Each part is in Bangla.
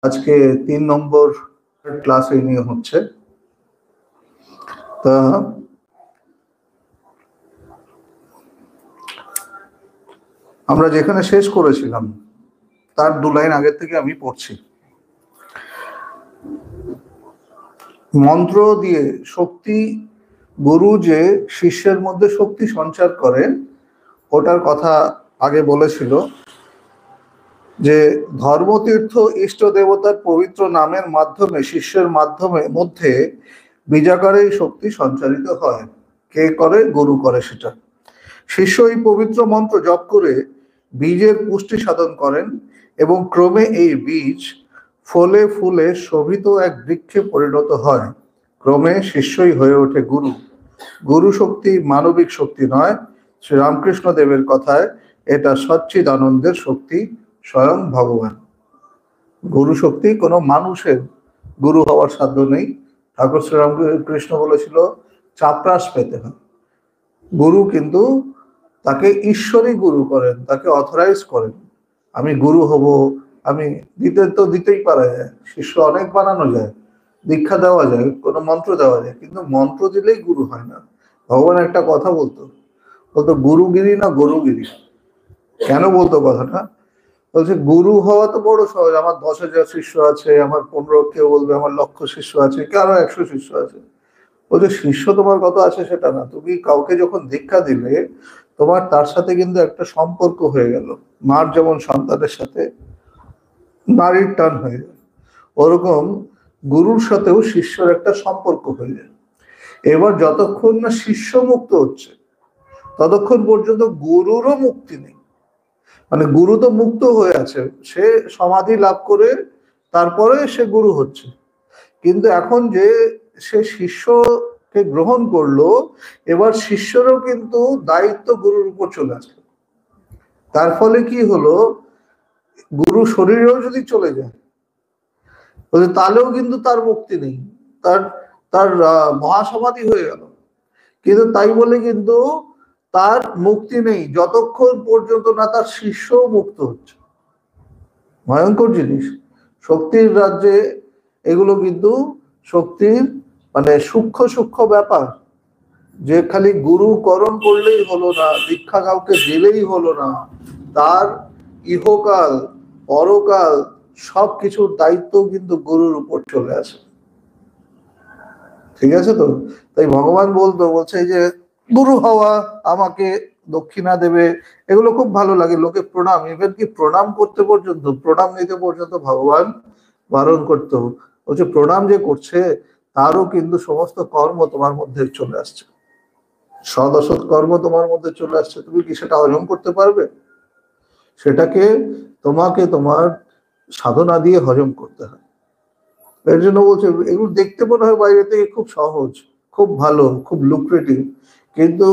আজকে 3 নম্বর ক্লাস এই নিয়ে হচ্ছে। তা আমরা যেখানে শেষ করেছিলাম তার 2 লাইন আগের থেকে আমি পড়ছি। মন্ত্র দিয়ে শক্তি, গুরু যে শিষ্যের মধ্যে শক্তি সঞ্চার করেন ওটার কথা আগে বলেছিল যে ধর্মতীর্থ ইষ্ট দেবতার পবিত্র নামের মাধ্যমে শিষ্যের মধ্যে বীজাকারেই শক্তি সঞ্চারিত হয়। কে করে? গুরু করে সেটা। শিষ্য এই পবিত্র মন্ত্র জপ করে বীজের পুষ্টি সাধন করেন এবং ক্রমে এই বীজ ফলে ফুলে শোভিত এক বৃক্ষে পরিণত হয়। ক্রমে শিষ্যই হয়ে ওঠে গুরু। গুরু শক্তি মানবিক শক্তি নয়, শ্রীরামকৃষ্ণ দেবের কথায় এটা সচ্চিদানন্দের শক্তি, স্বয়ং ভগবান। গুরু শক্তি কোনো মানুষের গুরু হওয়ার সাধ্য নেই। ঠাকুর শ্রীরামকৃষ্ণ বলেছিল চাপরাশ পেতে হয়। গুরু কিন্তু তাকে ঈশ্বরই গুরু করেন, তাকে অথরাইজ করেন। আমি গুরু হব, আমি দিতেই পারা যায়, শিষ্য অনেক বানানো যায়, দীক্ষা দেওয়া যায়, কোনো মন্ত্র দেওয়া যায়, কিন্তু মন্ত্র দিলেই গুরু হয় না। ভগবান একটা কথা বলতো গুরুগিরি না গরুগিরি। কেন বলতো কথাটা? বলছে গুরু হওয়া তো বড় সহজ, আমার 10,000 শিষ্য আছে, আমার 15, কেউ বলবে আমার 1,00,000 শিষ্য আছে, কারো 100 শিষ্য আছে। বলছে শিষ্য তোমার কত আছে সেটা না, তুমি কাউকে যখন দীক্ষা দিলে তোমার তার সাথে কিন্তু একটা সম্পর্ক হয়ে গেল। মার যেমন সন্তানের সাথে নারীর টান হয়ে যায়, ওরকম গুরুর সাথেও শিষ্যর একটা সম্পর্ক হয়ে যায়। এবার যতক্ষণ না শিষ্য মুক্ত হচ্ছে ততক্ষণ পর্যন্ত গুরুরও মুক্তি নেই। মানে গুরু তো মুক্ত হয়ে আছে, সে সমাধি লাভ করে তারপরে সে গুরু হচ্ছে, কিন্তু এখন যে সে শিষ্যকে গ্রহণ করলো, এবার শিষ্যরও কিন্তু দায়িত্ব গুরুর উপর চলে আসলো। তার ফলে কি হলো, গুরু শরীরেও যদি চলে যায় তাহলেও কিন্তু তার মুক্তি নেই, তার তার মহাসমাধি হয়ে গেল, কিন্তু তাই বলে কিন্তু তার মুক্তি নেই যতক্ষণ পর্যন্ত না তার শিষ্য মুক্ত হচ্ছে। ভয়ঙ্কর জিনিস। শক্তির রাজ্যে এগুলো কিন্তু শক্তির মানে সূক্ষ্ম সূক্ষ্ম ব্যাপার, যে খালি গুরুকরণ করলেই হলো না, দীক্ষা কাউকে দিলেই হলো না, তার ইহকাল পরকাল সবকিছুর দায়িত্ব কিন্তু গুরুর উপর চলে আসে। ঠিক আছে তো? তাই ভগবান বলছে যে গুরু হওয়া, আমাকে দক্ষিণা দেবে, এগুলো খুব ভালো লাগে, লোকে প্রণাম, ইভেন কি প্রণাম করতে পর্যন্ত, প্রণাম নিতে পর্যন্ত ভগবান বারণ করতো। বলছে প্রণাম যে করছে তারও কিন্তু সমস্ত কর্ম তোমার মধ্যে চলে আসছে, সৎ অসৎ কর্ম তোমার মধ্যে চলে আসছে, তুমি কি সেটা হজম করতে পারবে? সেটাকে তোমাকে তোমার সাধনা দিয়ে হজম করতে হয়। এর জন্য বলছে এগুলো দেখতে মনে হয় বাইরে থেকে খুব সহজ, খুব ভালো, খুব লুক্রেটিভ, কিন্তু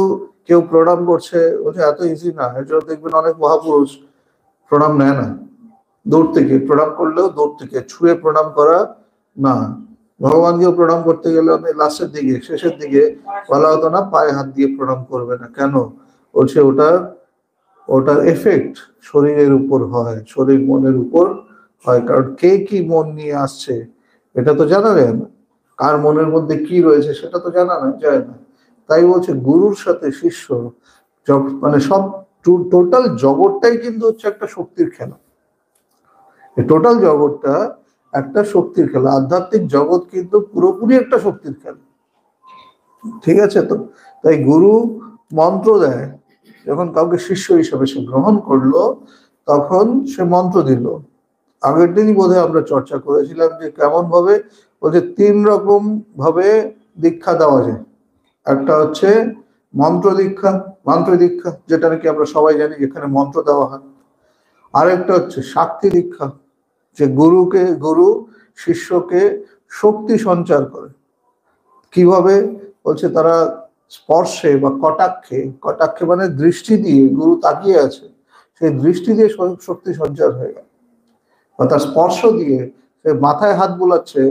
কেউ প্রণাম করছে বলছে এত ইজি না। এর জন্য দেখবেন অনেক মহাপুরুষ প্রণাম নেয় না, দূর থেকে প্রণাম করলেও দূর থেকে ছুঁয়ে প্রণাম করা না। ভগবানকেও প্রণাম করতে গেলে অনেক লাস্টের দিকে, শেষের দিকে বলা হতো না পায়ে হাত দিয়ে প্রণাম করবে না, কেন? বলছে ওটার এফেক্ট শরীরের উপর হয়, শরীর মনের উপর হয়, কারণ কে কি মন নিয়ে আসছে এটা তো জানা যায় না, কার মনের মধ্যে কি রয়েছে সেটা তো জানা যায় না। তাই বলছে গুরুর সাথে শিষ্য মানে সব টোটাল জগৎটাই কিন্তু হচ্ছে একটা শক্তির খেলা। এই টোটাল জগৎটা একটা শক্তির খেলা, আধ্যাত্মিক জগৎ কিন্তু পুরোপুরি একটা শক্তির খেলা। ঠিক আছে তো? তাই গুরু মন্ত্র দেয়, যখন কাউকে শিষ্য হিসেবে সে গ্রহণ করলো তখন সে মন্ত্র দিল। আগের দিনই বোধহয় আমরা চর্চা করেছিলাম যে কেমন ভাবে, বলছে 3 রকম ভাবে দীক্ষা দেওয়া যায়। একটা হচ্ছে মন্ত্র দীক্ষা, যেটা নাকি আমরা সবাই জানি, যেখানে মন্ত্র দেওয়া হয়। আরেকটা হচ্ছে শাক্তি দীক্ষা, যে গুরু শিষ্যকে শক্তি সঞ্চার করে। কিভাবে? বলছে তারা স্পর্শে বা কটাক্ষে মানে দৃষ্টি দিয়ে, গুরু তাকিয়ে আছে, সেই দৃষ্টি দিয়ে শক্তি সঞ্চার হয়ে গেল, বা তার স্পর্শ দিয়ে সে মাথায় হাত বুলাচ্ছে,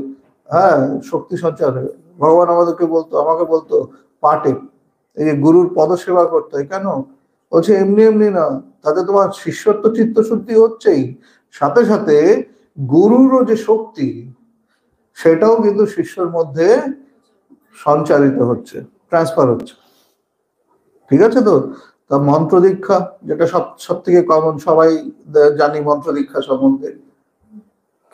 হ্যাঁ, শক্তি সঞ্চার হয়ে গেল। ভগবান আমাকে বলতো পাটে এই যে গুরুর পদসেবা করতে হয়, কেন? বলছে এমনি এমনি না, তাতে তোমার শিষ্যত্ব চিত্ত শুদ্ধি হচ্ছেই, সাথে সাথে গুরুরও যে শক্তি সেটাও কিন্তু শিষ্যের মধ্যে সঞ্চারিত হচ্ছে, ট্রান্সফার হচ্ছে। ঠিক আছে তো? তা মন্ত্র দীক্ষা, যেটা সব থেকে কমন, সবাই জানি মন্ত্র দীক্ষা সম্বন্ধে।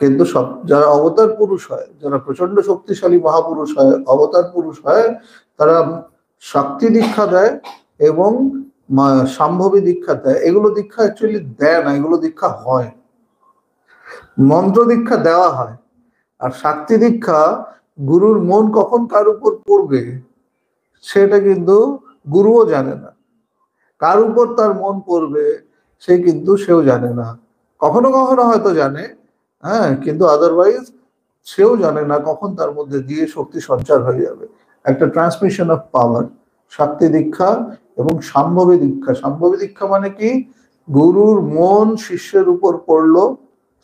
কিন্তু যারা অবতার পুরুষ হয়, যারা প্রচন্ড শক্তিশালী মহাপুরুষ হয়, অবতার পুরুষ হয়, তারা শক্তি দীক্ষা দেয় এবং সম্ভবী দীক্ষা দেয়। এগুলো দীক্ষা অ্যাকচুয়ালি দেয় না, এগুলো দীক্ষা হয়। মন্ত্র দীক্ষা দেওয়া হয়, আর শক্তি দীক্ষা গুরুর মন কখন কার উপর পড়বে সেটা কিন্তু গুরুও জানে না। কার উপর তার মন পড়বে সে কিন্তু সেও জানে না। কখনো কখনো হয়তো জানে, হ্যাঁ, কিন্তু আদারওয়াইজ সেও জানে না কখন তার মধ্যে দিয়ে শক্তি সঞ্চার হয়ে যাবে। একটা ট্রান্সমিশন অফ পাওয়ার, শক্তি দীক্ষা এবং সম্ভবী দীক্ষা। সম্ভবী দীক্ষা মানে কি? গুরুর মন শিষ্যের উপর পড়লো,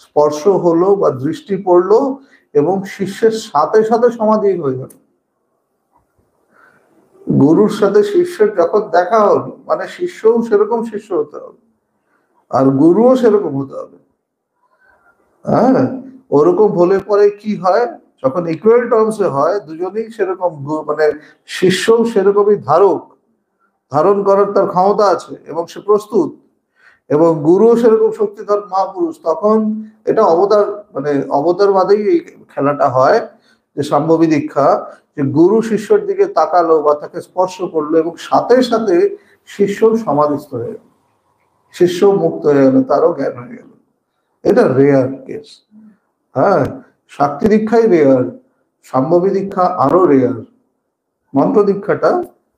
স্পর্শ হলো বা দৃষ্টি পড়লো এবং শিষ্যের সাথে সাথে সমাধি হয়ে গেল। গুরুর সাথে শিষ্যের যখন দেখা হলো, মানে শিষ্যও সেরকম শিষ্য হতে হবে আর গুরুও সেরকম হতে হবে। হ্যাঁ, ওরকম হলে পরে কি হয়, যখন ইকুয়াল টার্মসে হয়, দুজনেই সেরকম, মানে শিষ্যও সেরকমই ধারণ করার তার ক্ষমতা আছে এবং সে প্রস্তুত, এবং গুরুও সেরকম শক্তিধর মহাপুরুষ, তখন এটা অবতার, মানে অবতারবাদেই এই খেলাটা হয়, যে সম্ভবী দীক্ষা, যে গুরু শিষ্যের দিকে তাকালো বা তাকে স্পর্শ করলো এবং সাথে সাথে শিষ্যও সমাধিস্থ হয়ে গেল, শিষ্যও মুক্ত হয়ে গেল, তারও জ্ঞান হয়ে গেল। এটা রেয়ার কেস। হ্যাঁ, শক্তি দীক্ষাই রেয়ার, সম্ভবী দীক্ষা আরো রেয়ার। মন্ত্র দীক্ষাটা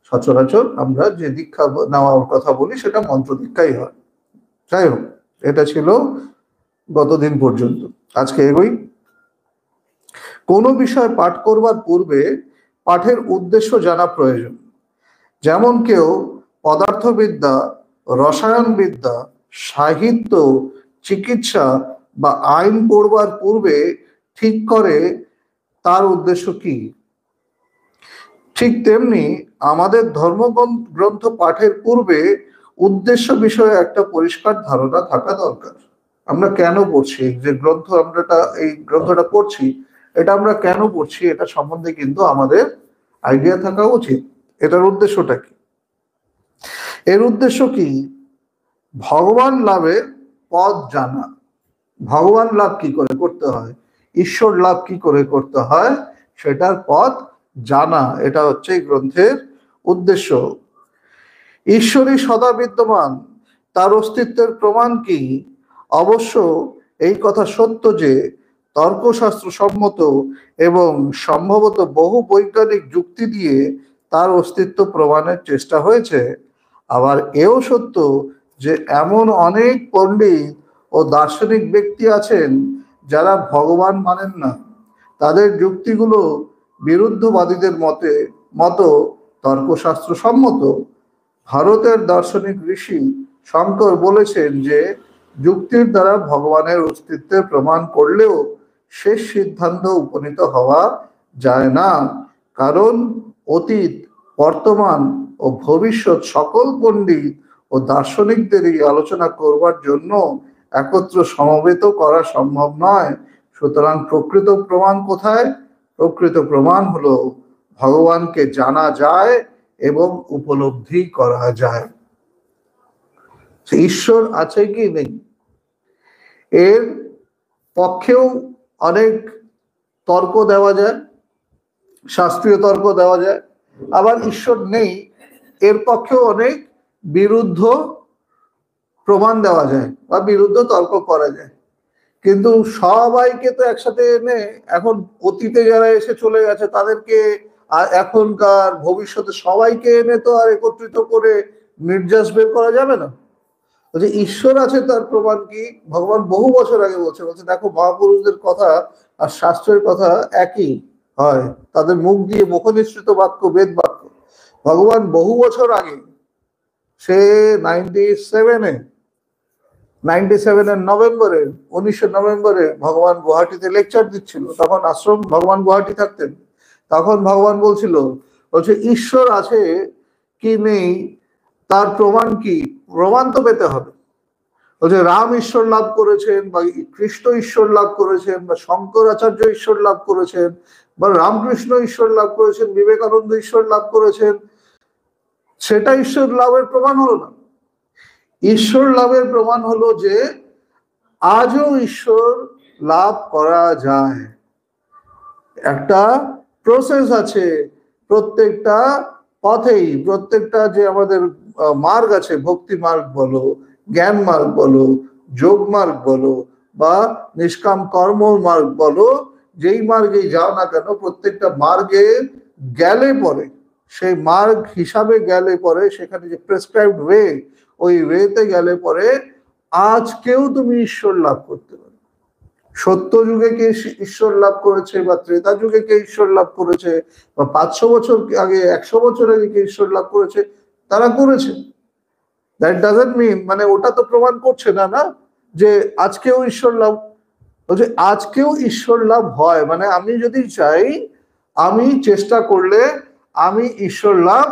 সচরাচর আমরা যে দীক্ষা নেওয়ার কথা বলি সেটা মন্ত্র দীক্ষাই হয়। যাই হোক, এটা ছিল গতদিন পর্যন্ত। আজকে এগোই। কোনো বিষয় পাঠ করবার পূর্বে পাঠের উদ্দেশ্য জানা প্রয়োজন। যেমন কেউ পদার্থবিদ্যা, রসায়নবিদ্যা, সাহিত্য, চিকিৎসা বা আইন পড়বার পূর্বে ঠিক করে তার উদ্দেশ্য কি, ঠিক তেমনি আমাদের ধর্মগ্রন্থ পাঠের পূর্বে উদ্দেশ্য বিষয়ে একটা পরিষ্কার ধারণা থাকা দরকার। আমরা কেন পড়ছি, যে এই গ্রন্থটা পড়ছি, এটা আমরা কেন পড়ছি, এটা সম্বন্ধে কিন্তু আমাদের আইডিয়া থাকা উচিত। এটার উদ্দেশ্যটা কি? এর উদ্দেশ্য কি? ভগবান লাভের পথ জানা। ভগবান লাভ কি করে করতে হয়, ঈশ্বর লাভ কি করে করতে হয়, সেটার পথ জানা, এটা হচ্ছে এই গ্রন্থের উদ্দেশ্য। ঈশ্বরই সদা বিদ্যমান, তার অস্তিত্বের প্রমাণ কি? অবশ্য এই কথা সত্য যে তর্কশাস্ত্র সম্মত এবং সম্ভবত বহু বৈজ্ঞানিক যুক্তি দিয়ে তার অস্তিত্ব প্রমাণের চেষ্টা হয়েছে। আবার এও সত্য যে এমন অনেক পণ্ডিত ও দার্শনিক ব্যক্তি আছেন যারা ভগবান মানেন না। তাদের যুক্তিগুলো বিরুদ্ধবাদীদের মতো তর্কশাস্ত্র সম্মত। ভারতের দার্শনিক ঋষি শঙ্কর বলেছেন যে যুক্তির দ্বারা ভগবানের অস্তিত্বের প্রমাণ করলেও শেষ সিদ্ধান্ত উপনীত হওয়া যায় না, কারণ অতীত, বর্তমান ও ভবিষ্যৎ সকল পণ্ডিত ও দার্শনিকদেরই আলোচনা করবার জন্য একত্র সমবেত করা সম্ভব নয়। সুতরাং প্রকৃত প্রমাণ কোথায়? প্রকৃত প্রমাণ হলো ভগবানকে জানা যায় এবং উপলব্ধি করা যায়। ঈশ্বর আছে কি নেই, এর পক্ষেও অনেক তর্ক দেওয়া যায়, শাস্ত্রীয় তর্ক দেওয়া যায়। আবার ঈশ্বর নেই এর পক্ষেও অনেক বিরুদ্ধ প্রমাণ দেওয়া যায় বা বিরুদ্ধ তর্ক করা যায়। কিন্তু সবাইকে তো একসাথে এনে, এখন অতীতে যারা এসে চলে গেছে তাদেরকে আর এখনকার ভবিষ্যতে সবাইকে এনে তো আর একত্রিত করে নির্যাস বের করা যাবে না। যে ঈশ্বর আছে তার প্রমাণ কি? ভগবান বহু বছর আগে বলছে দেখো, মহাপুরুষদের কথা আর শাস্ত্রের কথা একই হয়, তাদের মুখ দিয়ে মুখনিসৃত বাক্য বেদ বাক্য। ভগবান বহু বছর আগে, সে 97-এর নভেম্বরে, 19 নভেম্বরে ভগবান গুয়াহাটিতে লেকচার দিচ্ছিল। তখন আশ্রম, ভগবান গুয়াহাটি থাকতেন। তখন ভগবান বলছে ঈশ্বর আছে কি নেই তার প্রমাণ কি? প্রমাণ তো পেতে হবে। বলছে রাম ঈশ্বর লাভ করেছেন, বা কৃষ্ণ ঈশ্বর লাভ করেছেন, বা শঙ্করাচার্য ঈশ্বর লাভ করেছেন, বা রামকৃষ্ণ ঈশ্বর লাভ করেছেন, বিবেকানন্দ ঈশ্বর লাভ করেছেন, সেটা ঈশ্বর লাভের প্রমাণ হলো না। ঈশ্বর লাভের প্রমাণ হলো যে আজও ঈশ্বর লাভ করা যায়। একটা প্রসেস আছে প্রত্যেকটা পথেই, প্রত্যেকটা যে আমাদের মার্গ আছে, ভক্তি মার্গ বলো, জ্ঞান মার্গ বলো, যোগ মার্গ বলো, বা নিষ্কাম কর্ম মার্গ বলো, যেই মার্গেই যাও না কেন, প্রত্যেকটা মার্গে গেলে পরে, সেই মার্গ হিসাবে গেলে পরে, সেখানে যে প্রেসক্রাইবড ওয়ে, ওই ওয়েতে গেলে পরে আজকেও তুমি ঈশ্বর লাভ করতে পারো। সত্য যুগে কে ঈশ্বর লাভ করেছে, বা ত্রেতা যুগে কে ঈশ্বর লাভ করেছে, বা 500 বছর আগে, 100 বছর আগে কে ঈশ্বর লাভ করেছে, তারা করেছে। দ্যাট ডাজন্ট মিন, মানে ওটা তো প্রমাণ করছে না না যে আজকেও ঈশ্বর লাভ, বলছে আজকেও ঈশ্বর লাভ হয়। মানে আমি যদি চাই, আমি চেষ্টা করলে আমি ঈশ্বর লাভ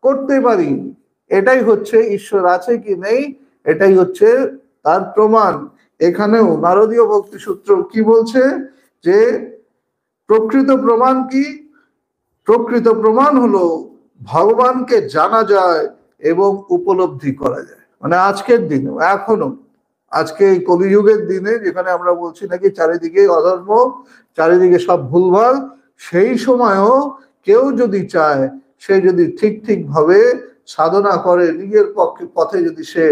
করতে পারি। এটাই হচ্ছে ঈশ্বর আছে কি নেই, এটাই হচ্ছে তার প্রমাণ। এখানেও নারদীয় ভক্তি সূত্র কি বলছে, যে প্রকৃত প্রমাণ কি? প্রকৃত প্রমাণ হলো ভগবানকে জানা যায় এবং উপলব্ধি করা যায়। মানে আজকের দিনে, এখনো আজকে এই কলিযুগের দিনে, যেখানে আমরা বলছি নাকি চারিদিকে অধর্ম, চারিদিকে সব ভুলভাল, সেই সময়ও কেউ যদি চায়, সে যদি ঠিক ঠিক ভাবে সাধনা করে, নিজের পথে যদি সে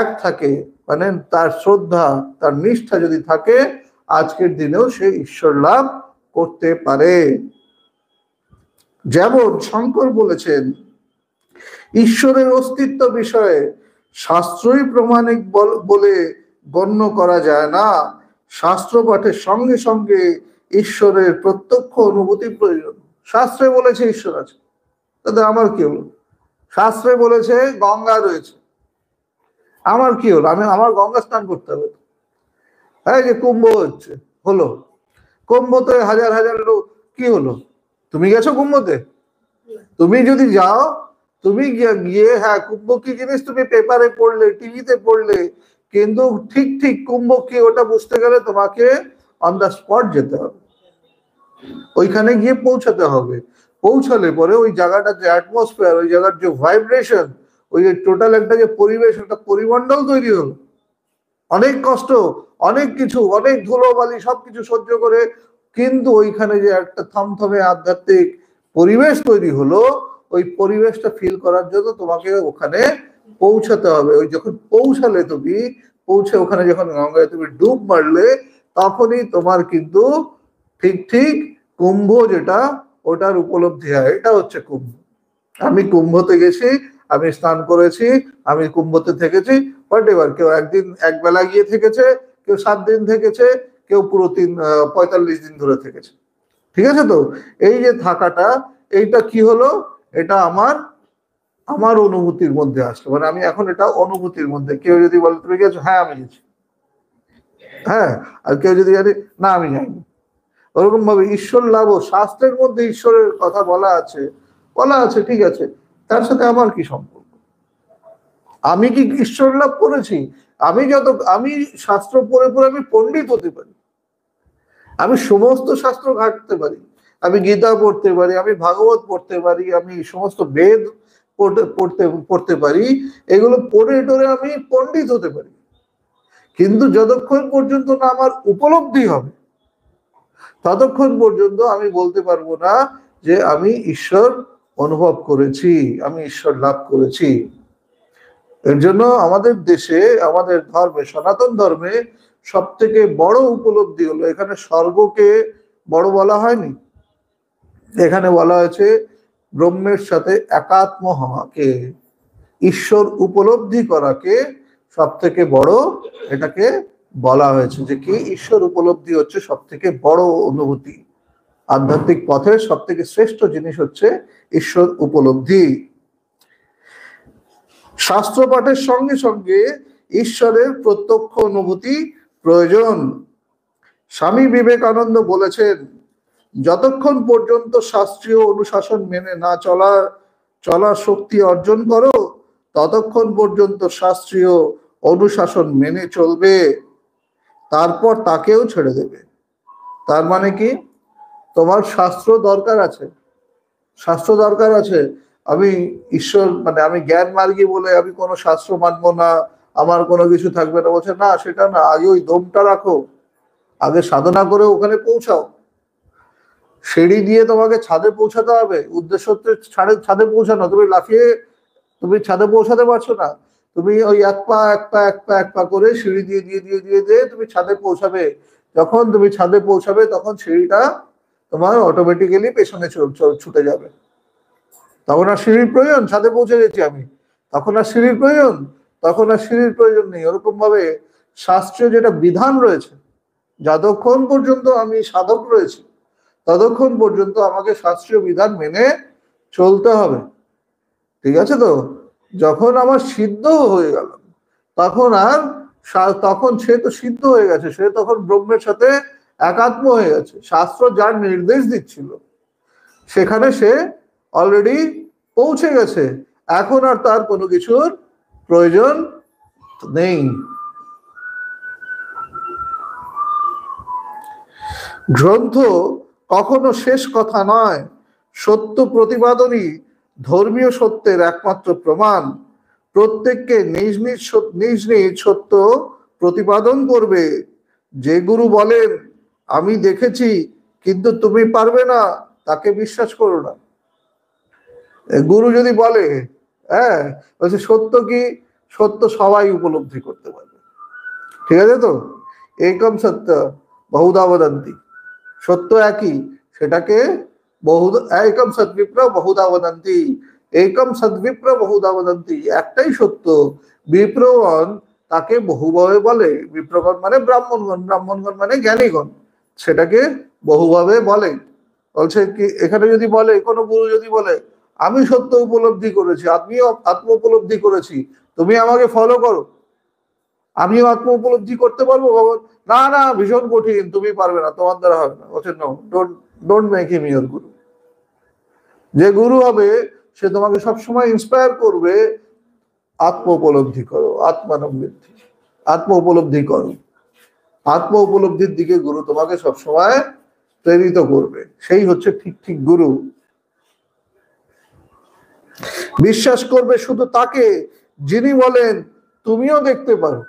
এক থাকে, মানে তার শ্রদ্ধা, তার নিষ্ঠা যদি থাকে, আজকের দিনেও সে ঈশ্বর লাভ করতে পারে। যেমন শঙ্কর বলেছেন, ঈশ্বরের অস্তিত্ব বিষয়ে শাস্ত্রই প্রমাণিক বলে গণ্য করা যায় না। শাস্ত্র পাঠের সঙ্গে সঙ্গে ঈশ্বরের প্রত্যক্ষ অনুভূতি প্রয়োজন। শাস্ত্রে বলেছে ঈশ্বর আছে, তাতে আমার কি হলো? শাস্ত্রে বলেছে গঙ্গা রয়েছে, আমার কি হলো? আমার গঙ্গা স্নান করতে হবে। হ্যাঁ, যে কুম্ভ হচ্ছে, হলো কুম্ভতে হাজার হাজার লোক, কি হলো? তুমি গেছো কুম্ভতে? তুমি যদি যাও, তুমি গিয়ে, হ্যাঁ কুম্ভ কি জিনিস তুমি পেপারে পড়লে, টিভিতে পড়লে, কিন্তু ঠিক ঠিক কুম্ভ কি ওটা বুঝতে গেলে তোমাকে অন দ্য স্পট যেতে হবে, ওইখানে গিয়ে পৌঁছাতে হবে। পৌঁছালে পরে ওই জায়গাটার যে অ্যাটমসফিয়ার, ওই জায়গার যে ভাইব্রেশন, ওই যে টোটাল একটা যে পরিবেশ, একটা পরিমণ্ডল তৈরি হলো, অনেক কষ্ট, অনেক কিছু, অনেক ধুলোবালি সবকিছু সহ্য করে, কিন্তু ওইখানে যে একটা থমথমে আধ্যাত্মিক পরিবেশ তৈরি হলো, ওই পরিবেশটা ফিল করার জন্য তোমাকে ওখানে পৌঁছাতে হবে। ওই যখন পৌঁছালে, তুমি পৌঁছে ওখানে যখন গঙ্গায় তুমি ডুব মারলে, তখনই তোমার কিন্তু ঠিক ঠিক কুম্ভ যেটা, ওটার উপলব্ধি হয়। এটা হচ্ছে কুম্ভ। আমি কুম্ভতে গেছি, আমি স্নান করেছি, আমি কুম্ভতে থেকেছি, হোয়াট এভার, কেউ একদিন একবেলা গিয়ে থেকেছে, কেউ 7 দিন থেকেছে, কেউ পুরো 45 দিন ধরে থেকেছে। ঠিক আছে? তো এই যে থাকাটা, এইটা কি হলো, এটা আমার আমার অনুভূতির মধ্যে আসলো। মানে আমি এখন এটা অনুভূতির মধ্যে, কেউ যদি বলে তুমি গেছো, হ্যাঁ আমি গেছি, হ্যাঁ, আর কেউ যদি জানি না আমি যাইনি। ওরকম ভাবে ঈশ্বর লাভ, শাস্ত্রের মধ্যে ঈশ্বরের কথা বলা আছে, ঠিক আছে, তার সাথে আমার কি সম্পর্ক? আমি কি ঈশ্বর লাভ করেছি? আমি শাস্ত্র পড়ে পড়ে আমি পণ্ডিত হতে পারি, আমি সমস্ত শাস্ত্র ঘাঁটতে পারি, আমি গীতা পড়তে পারি, আমি ভাগবত পড়তে পারি, আমি সমস্ত বেদ পড়তে পারি, এগুলো পড়ে টরে আমি পণ্ডিত হতে পারি, কিন্তু যতক্ষণ পর্যন্ত না আমার উপলব্ধি হবে, ততক্ষণ পর্যন্ত আমি বলতে পারবো না যে আমি ঈশ্বর অনুভব করেছি, আমি ঈশ্বর লাভ করেছি। এর জন্য আমাদের দেশে, আমাদের ধর্মে, সনাতন ধর্মে সব থেকে বড় উপলব্ধি হলো, এখানে স্বর্গকে বড় বলা হয়নি, এখানে বলা হয়েছে ব্রহ্মের সাথে একাত্ম হওয়াকে, ঈশ্বর উপলব্ধি করাকে সব থেকে বড়, এটাকে বলা হয়েছে যে কি, ঈশ্বর উপলব্ধি হচ্ছে সব থেকে বড় অনুভূতি। আধ্যাত্মিক পথের সব থেকে শ্রেষ্ঠ জিনিস হচ্ছে ঈশ্বর উপলব্ধি। শাস্ত্র পাঠের সঙ্গে সঙ্গে ঈশ্বরের প্রত্যক্ষ অনুভূতি প্রয়োজন। স্বামী বিবেকানন্দ বলেছেন, যতক্ষণ পর্যন্ত শাস্ত্রীয় অনুশাসন মেনে না চলার শক্তি অর্জন করো, ততক্ষণ পর্যন্ত শাস্ত্রীয় অনুশাসন মেনে চলবে, তারপর তাকেও ছেড়ে দেবে। তার মানে কি, তোমার শাস্ত্র দরকার আছে, শাস্ত্র দরকার আছে। আমি ঈশ্বর মানে আমি জ্ঞান মার্গী বলে আমি কোনো শাস্ত্র মানবো না, আমার কোনো কিছু থাকবে না, বলছে না সেটা না, আগে ওই দমটা রাখো, আগে সাধনা করে ওখানে পৌঁছাও। সিঁড়ি দিয়ে তোমাকে ছাদে পৌঁছাতে হবে, উদ্দেশ্য হচ্ছে ছাদে পৌঁছানো। তুমি লাফিয়ে তুমি ছাদে পৌঁছাতে পারছো না, তুমি ওই এক পা এক পা এক পা এক পা করে সিঁড়ি দিয়ে দিয়ে দিয়ে দিয়ে দিয়ে তুমি ছাদে পৌঁছাবে। যখন তুমি ছাদে পৌঁছাবে তখন সিঁড়িটা তোমার অটোমেটিক্যালি পেছনে ছুটে যাবে। তখন আর সিঁড়ির প্রয়োজন, ছাদে পৌঁছে গেছি আমি, তখন আর সিঁড়ির প্রয়োজন, তখন আর সিঁড়ির প্রয়োজন নেই। ওরকম ভাবে শাস্ত্রে যেটা বিধান রয়েছে, যতক্ষণ পর্যন্ত আমি সাধক রয়েছি ততক্ষণ পর্যন্ত আমাকে শাস্ত্রীয় বিধান মেনে চলতে হবে। ঠিক আছে তো? যখন আমার সিদ্ধ হয়ে গেল তখন আর তখন সে তো সিদ্ধ হয়ে গেছে, সে তখন ব্রহ্মের সাথে একাত্ম হয়ে গেছে। শাস্ত্র যার নির্দেশ দিচ্ছিল সেখানে সে অলরেডি পৌঁছে গেছে, এখন আর তার কোনো কিছুর প্রয়োজন নেই। গ্রন্থ কখনো শেষ কথা নয়, সত্য প্রতিপাদনই ধর্মীয় সত্যের একমাত্র প্রমাণ। প্রত্যেককে নিজ নিজ নিজ নিজ সত্য প্রতিপাদন করবে। যে গুরু বলেন আমি দেখেছি কিন্তু তুমি পারবে না, তাকে বিশ্বাস করো না। গুরু যদি বলে, হ্যাঁ বলছে সত্য কি, সত্য সবাই উপলব্ধি করতে পারবে, ঠিক আছে তো? একম সত্য বহুধা বদন্তি, সত্য একই, সেটাকে একম সদ্বিপ্র বহুধা বদন্তি, একম সদ্বিপ্র বহুধা বদন্তি, একটাই সত্য, বিপ্রগণ তাকে বহুভাবে বলে। বিপ্রগণ মানে ব্রাহ্মণগণ, ব্রাহ্মণগণ মানে জ্ঞানীগণ, সেটাকে বহুভাবে বলে। বলছে কি, এখানে যদি বলে কোনো গুরু যদি বলে আমি সত্য উপলব্ধি করেছি, আমিও আত্ম উপলব্ধি করেছি, তুমি আমাকে ফলো করো, আমিও আত্ম উপলব্ধি করতে পারবো, না না ভীষণ কঠিন, তুমি পারবে না, তোমার দ্বারা হবে না, বলছে no, don't make him your guru. যে গুরু হবে সে তোমাকে সবসময় ইন্সপায়ার করবে, আত্ম উপলব্ধি করো, আত্মানুবৃদ্ধি, আত্ম উপলব্ধি করো। আত্ম উপলব্ধির দিকে গুরু তোমাকে সবসময় প্রেরিত করবে, সেই হচ্ছে ঠিক ঠিক গুরু। বিশ্বাস করবে শুধু তাকে যিনি বলেন তুমিও দেখতে পারো।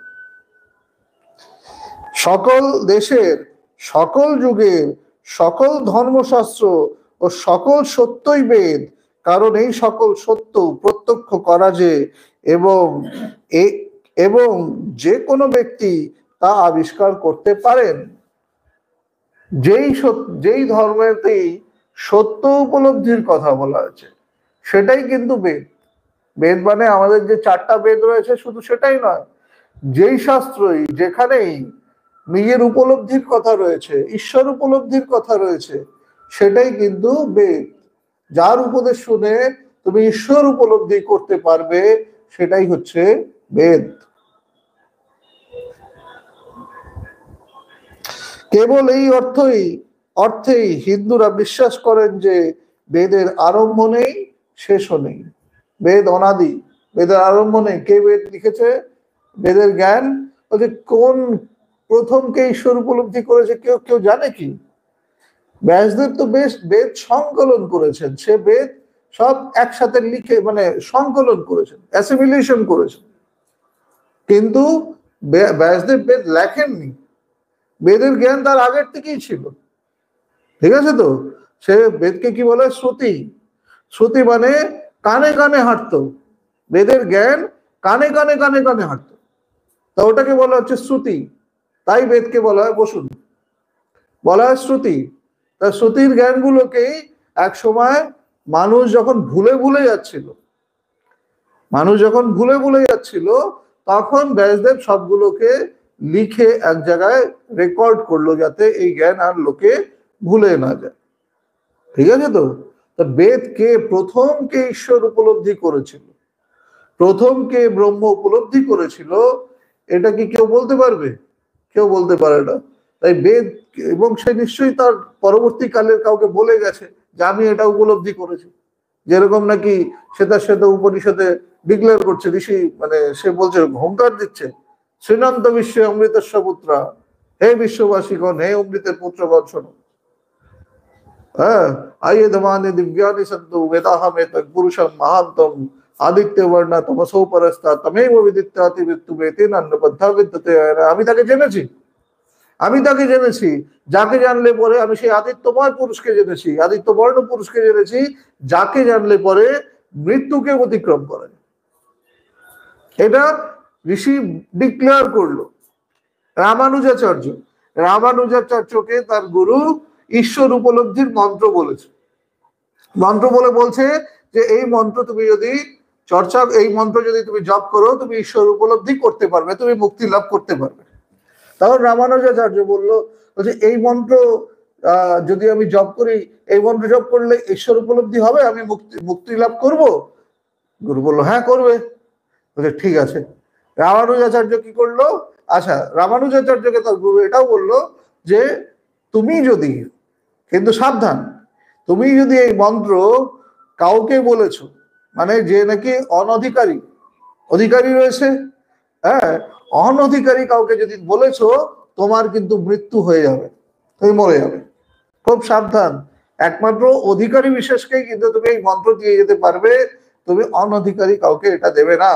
সকল দেশের, সকল যুগের, সকল ধর্মশাস্ত্র ও সকল সত্যই বেদ, কারণ এই সকল সত্য প্রত্যক্ষ করা যে এবং এবং যে কোনো ব্যক্তি তা আবিষ্কার করতে পারেন। যেই ধর্মেতেই সত্য উপলব্ধির কথা বলা আছে সেটাই কিন্তু বেদ। বেদ মানে আমাদের যে 4টা বেদ রয়েছে শুধু সেটাই নয়, যেই শাস্ত্রই যেখানেই নিজের উপলব্ধির কথা রয়েছে, ঈশ্বর উপলব্ধির কথা রয়েছে, সেটাই কিন্তু বেদ। যার উপদেশ শুনে তুমি ঈশ্বর উপলব্ধি করতে পারবে সেটাই হচ্ছে বেদ। কেবল এই অর্থেই হিন্দুরা বিশ্বাস করেন যে বেদের আরম্ভ নেই, শেষও নেই। বেদ অনাদি, বেদের আরম্ভ নেই। কে বেদ লিখেছে? বেদের জ্ঞান বলছে কোন প্রথম কে ঈশ্বর উপলব্ধি করেছে কেউ কেউ জানে কি? ব্যাসদেব তো বেদ সংকলন করেছেন, সে বেদ সব একসাথে লিখে মানে সংকলন করেছেন, অ্যাসিমিলেশন করেছেন, কিন্তু ব্যাসদেব বেদ লেখেননি। বেদের জ্ঞান তার আগের থেকেই ছিল, ঠিক আছে তো? সে বেদকে কি বলে? শ্রুতি। শ্রুতি মানে কানে কানে হাঁটতো, বেদের জ্ঞান কানে কানে কানে কানে হাঁটতো, তা ওটাকে বলা হচ্ছে শ্রুতি। তাই বেদকে বলা হয় বসুন, বলা হয় শ্রুতি। তা শ্রুতির জ্ঞানগুলোকেই এক সময় মানুষ যখন ভুলে ভুলে যাচ্ছিল, তখন ব্যাসদেব সবগুলোকে লিখে এক জায়গায় রেকর্ড করলো যাতে এই জ্ঞান আর লোকে ভুলে না যায়, ঠিক আছে তো? তা বেদ কে প্রথম কে ঈশ্বর উপলব্ধি করেছিল, প্রথম কে ব্রহ্ম উপলব্ধি করেছিল, এটা কি কেউ বলতে পারবে? কেউ বলতে পারে না। তাই বেদ, এবং সে নিশ্চয়ই তার পরবর্তী কালের কাউকে বলে গেছে যে আমি এটা উপলব্ধি করেছি। যেরকম নাকি শ্বেতা উপনিষদে ডিক্লেয়ার করছে ঋষি, মানে সে বলছে, হুঙ্কার দিচ্ছে শ্রীনন্ত বিশ্বে অমৃতস্ব পুত্রা, হে বিশ্ববাসীগণ, হে অমৃতের পুত্রগণ শোনো। হ্যাঁ, আইয়ে ধমানে দিব্যানি সন্তু বেদাহমে তৎ পুরুষম মহান্তম আদিত্য বর্ণা তমসো পরস্তা তমেব বিদিত্যাতি মৃত্যু বেতে নান্যবদ্ধা বিদ্যতে। আমি তাকে জেনেছি, আমি তাকে জেনেছি, যাকে জানলে পরে আমি সেই আদিত্যময় পুরুষকে জেনেছি, আদিত্য বর্ণ পুরুষকে জেনেছি, যাকে জানলে পরে মৃত্যুকে অতিক্রম করে। এটা ঋষি ডিক্লেয়ার করলো। রামানুজাচার্য, রামানুজাচার্যকে তার গুরু ঈশ্বর উপলব্ধির মন্ত্র বলেছে। মন্ত্র বলে বলছে যে এই মন্ত্র তুমি যদি চর্চা, এই মন্ত্র যদি তুমি জপ করো, তুমি ঈশ্বর উপলব্ধি করতে পারবে, তুমি মুক্তি লাভ করতে পারবে। তখন রামানুজাচার্য বললো যে এই মন্ত্র যদি আমি জপ করি, এই মন্ত্র জপ করলে ঈশ্বর উপলব্ধি হবে, আমি মুক্তি লাভ করব? গুরু বললো হ্যাঁ করবে। বলছে ঠিক আছে। রামানুজাচার্য কি করলো? আচ্ছা, রামানুজাচার্যকে তার গুরু এটাও বললো যে তুমি যদি, কিন্তু সাবধান, তুমি যদি এই মন্ত্র কাউকে বলেছো, মানে যে নাকি অনধিকারী, অধিকারী রয়েছে, হ্যাঁ, অনধিকারী কাউকে যদি বলেছো, তোমার কিন্তু মৃত্যু হয়ে যাবে, তুমি মরে যাবে। খুব সাবধান, একমাত্র অধিকারী বিশেষকেই কিন্তু তুমি এই মন্ত্র দিয়ে যেতে পারবে, তুমি অনধিকারী কাউকে এটা দেবে না।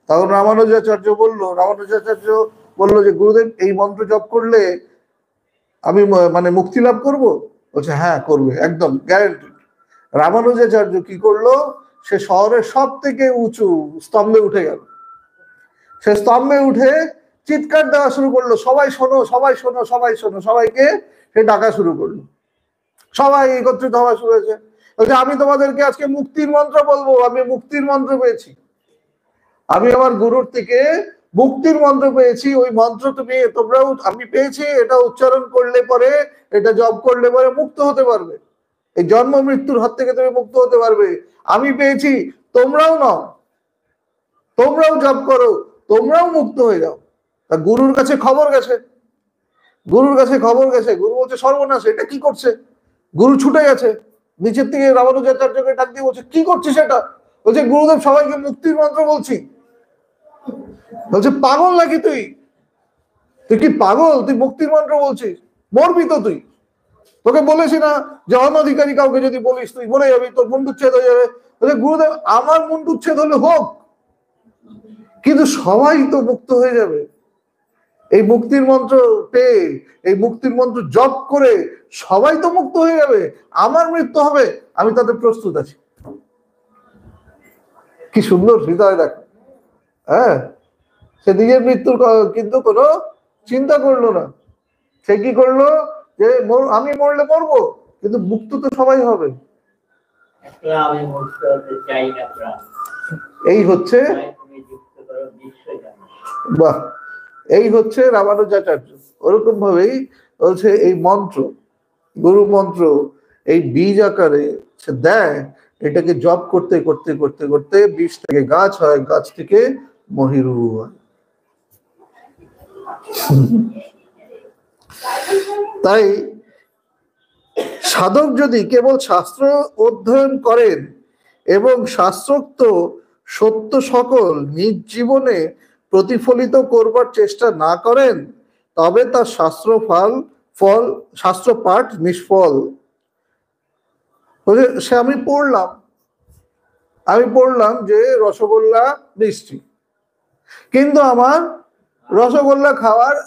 তখন রামানুজাচার্য বললো যে গুরুদেব, এই মন্ত্র জপ করলে আমি মানে মুক্তি লাভ করব? বলছে হ্যাঁ করবে, একদম গ্যারান্টি। রামানুজাচার্য কি করলো? সে শহরের সব থেকে উঁচু স্তম্ভে উঠে গেল। সে স্তম্ভে উঠে চিৎকার দেওয়া শুরু করলো, সবাই শোনো, সবাই শোনো, সবাই শোনো, সবাইকে সে ডাকা শুরু করলো। সবাই একত্রিত হওয়া শুরু হয়েছে। বলছে আমি তোমাদেরকে আজকে মুক্তির মন্ত্র বলবো, আমি মুক্তির মন্ত্র পেয়েছি, আমি আমার গুরুর থেকে মুক্তির মন্ত্র পেয়েছি। ওই মন্ত্র তোমরাও আমি পেয়েছি, এটা উচ্চারণ করলে পরে, এটা জপ করলে পরে মুক্ত হতে পারবে, এই জন্ম মৃত্যুর হাত থেকে তুমি মুক্ত হতে পারবে। আমি পেয়েছি, তোমরাও নাও, তোমরাও জপ করো, তোমরাও মুক্ত হয়ে যাও। তা গুরুর কাছে খবর গেছে, গুরুর কাছে খবর গেছে। গুরু বলছে সর্বনাশ, এটা কি করছে? গুরু ছুটে গেছে নিচের থেকে, রামানুজাচার্যকে ডাক দিয়ে বলছে কি করছিস এটা? বলছে গুরুদেব সবাইকে মুক্তির মন্ত্র বলছি। বলছে পাগল নাকি তুই? তুই কি পাগল? তুই মুক্তির মন্ত্র বলছিস, মরবি তো তুই। তোকে বলেছি না যে অনধিকারী কাউকে যদি বলিস তুই মরে যাবি, তোর মুন্ডুচ্ছেদ হয়ে যাবে। বলছে গুরুদেব আমার মুন্ডুচ্ছেদ হলে হোক, কিন্তু সবাই তো মুক্ত হয়ে যাবে এই মুক্তির মন্ত্র পেয়ে, এই মুক্তির মন্ত্র জপ করে সবাই তো মুক্ত হয়ে যাবে, আমার মৃত্যু হবে, আমি তাদের প্রস্তুত আছি। কি সুন্দর হৃদয় দেখো। হ্যাঁ, সে নিজের মৃত্যুর কিন্তু কোনো চিন্তা করলো না। সে কি করলো? যে আমি মরলে মরবো, কিন্তু মুক্ত তো সবাই হবে। এই হচ্ছে, বাহ, এই হচ্ছে রামানুজাচার্য। ওরকম ভাবেই বলছে এই মন্ত্র, গুরু মন্ত্র এই বীজ আকারে সে দেয়, এটাকে জপ করতে করতে করতে করতে বীজ থেকে গাছ হয়, গাছ থেকে মহিরু হয়। তাই সাধক যদি কেবল শাস্ত্র অধ্যয়ন করেন এবং শাস্ত্রোক্ত সত্য সকল নিজ জীবনে প্রতিফলিত করবার চেষ্টা না করেন, তবে তার শাস্ত্র পাঠ নিষ্ফল। সে আমি পড়লাম যে রসগোল্লা মিষ্টি, কিন্তু আমার রসগোল্লা খাওয়ার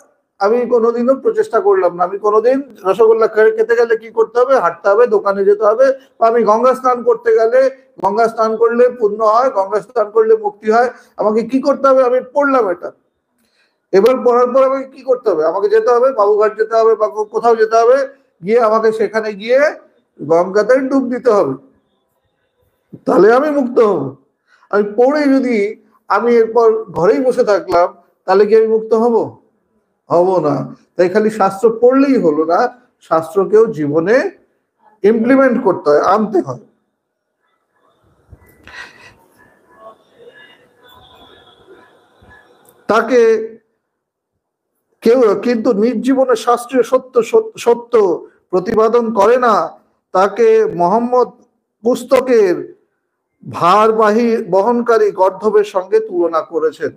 আমি কোনোদিনও প্রচেষ্টা করলাম না। আমি কোনোদিন রসগোল্লা খেতে গেলে কি করতে হবে? হাঁটতে হবে, দোকানে যেতে হবে, বা আমি গঙ্গা স্নান করতে গেলে, গঙ্গা স্নান করলে পুণ্য হয়, গঙ্গা স্নান করলে মুক্তি হয়, আমাকে কি করতে হবে? আমি পড়লাম এটা। এবার পড়ার পর আমাকে কি করতে হবে? আমাকে যেতে হবে, বাবুঘাট যেতে হবে বা কোথাও যেতে হবে, গিয়ে আমাকে সেখানে গিয়ে গঙ্গাতে ডুব দিতে হবে, তাহলে আমি মুক্ত হব। আমি পড়ে যদি আমি এরপর ঘরেই বসে থাকলাম, তাহলে কি আমি মুক্ত হব? হব না। তাই খালি শাস্ত্র পড়লেই হলো না, শাস্ত্রকেও জীবনে ইমপ্লিমেন্ট করতে হয়, আনতে হয়। তাকে কেউ কিন্তু নিজ জীবনে শাস্ত্রীয় সত্য প্রতিপাদন করে না, তাকে মোহাম্মদ পুস্তকের ভারবাহী বহনকারী গর্ধবের সঙ্গে তুলনা করেছেন।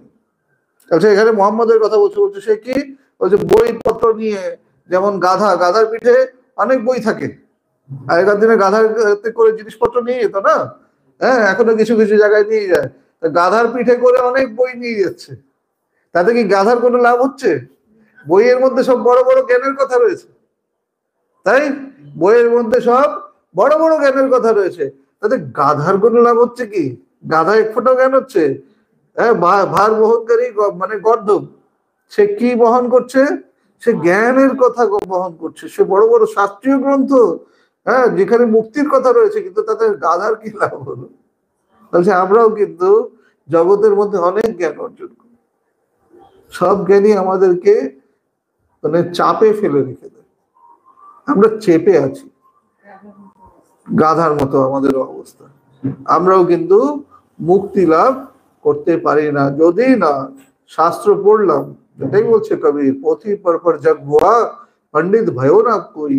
আচ্ছা, এখানে মোহাম্মদের কথা বলছে, বলছে সে কি বলছে, বইপত্র নিয়ে, যেমন গাধার পিঠে অনেক বই থাকে, আগেকার দিনে গাধার করে জিনিসপত্র নিয়ে যেত না, হ্যাঁ এখনো কিছু কিছু জায়গায় নিয়ে যায়, গাধার পিঠে করে অনেক বই নিয়ে যাচ্ছে, তাতে কি গাধার কোনো লাভ হচ্ছে? বইয়ের মধ্যে সব বড় বড় জ্ঞানের কথা রয়েছে, তাই বইয়ের মধ্যে সব বড় বড় জ্ঞানের কথা রয়েছে, তাতে গাধার কোনো লাভ হচ্ছে কি? গাধা এক ফোঁটাও জ্ঞান হচ্ছে? হ্যাঁ, ভার বহনকারী মানে গর্দভ, সে কি বহন করছে? সে জ্ঞানের কথা বহন করছে, সে বড় বড় শাস্ত্রীয় গ্রন্থ, হ্যাঁ যেখানে মুক্তির কথা রয়েছে, কিন্তু তাতে গাধার কি লাভ হলো? বলছে আমরাও কিন্তু জগতের মধ্যে অনেক জ্ঞান অর্জন করি, সব জ্ঞানী আমাদেরকে মানে চাপে ফেলে রেখে দেয়, আমরা চেপে আছি, গাধার মতো আমাদের অবস্থা, আমরাও কিন্তু মুক্তি লাভ করতে পারি না যদি না শাস্ত্র পড়লাম। এটাই বলছে কবির, পোথি পর জগ হুয়া पंडित भयो ना कोई,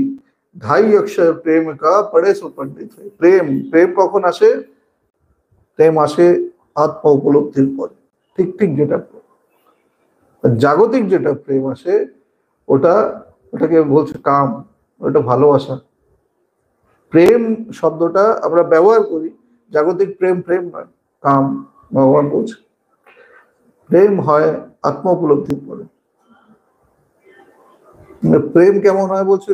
2.5 अक्षर प्रेम का पढ़े सो पंडित है। প্রেম প্রেম কখন আসে? প্রেম আসে আত্ম উপলব্ধির পরে, ঠিক ঠিক যেটা জাগতিক যেটা প্রেম আসে, ওটা ওটাকে বলছে কাম, ওটা ভালোবাসা। প্রেম শব্দটা আমরা ব্যবহার করি, জাগতিক প্রেম প্রেম নয়, কাম। ভগবান বলছে প্রেম হয় আত্ম উপলব্ধির পরে। প্রেম কেমন হয় বলছে,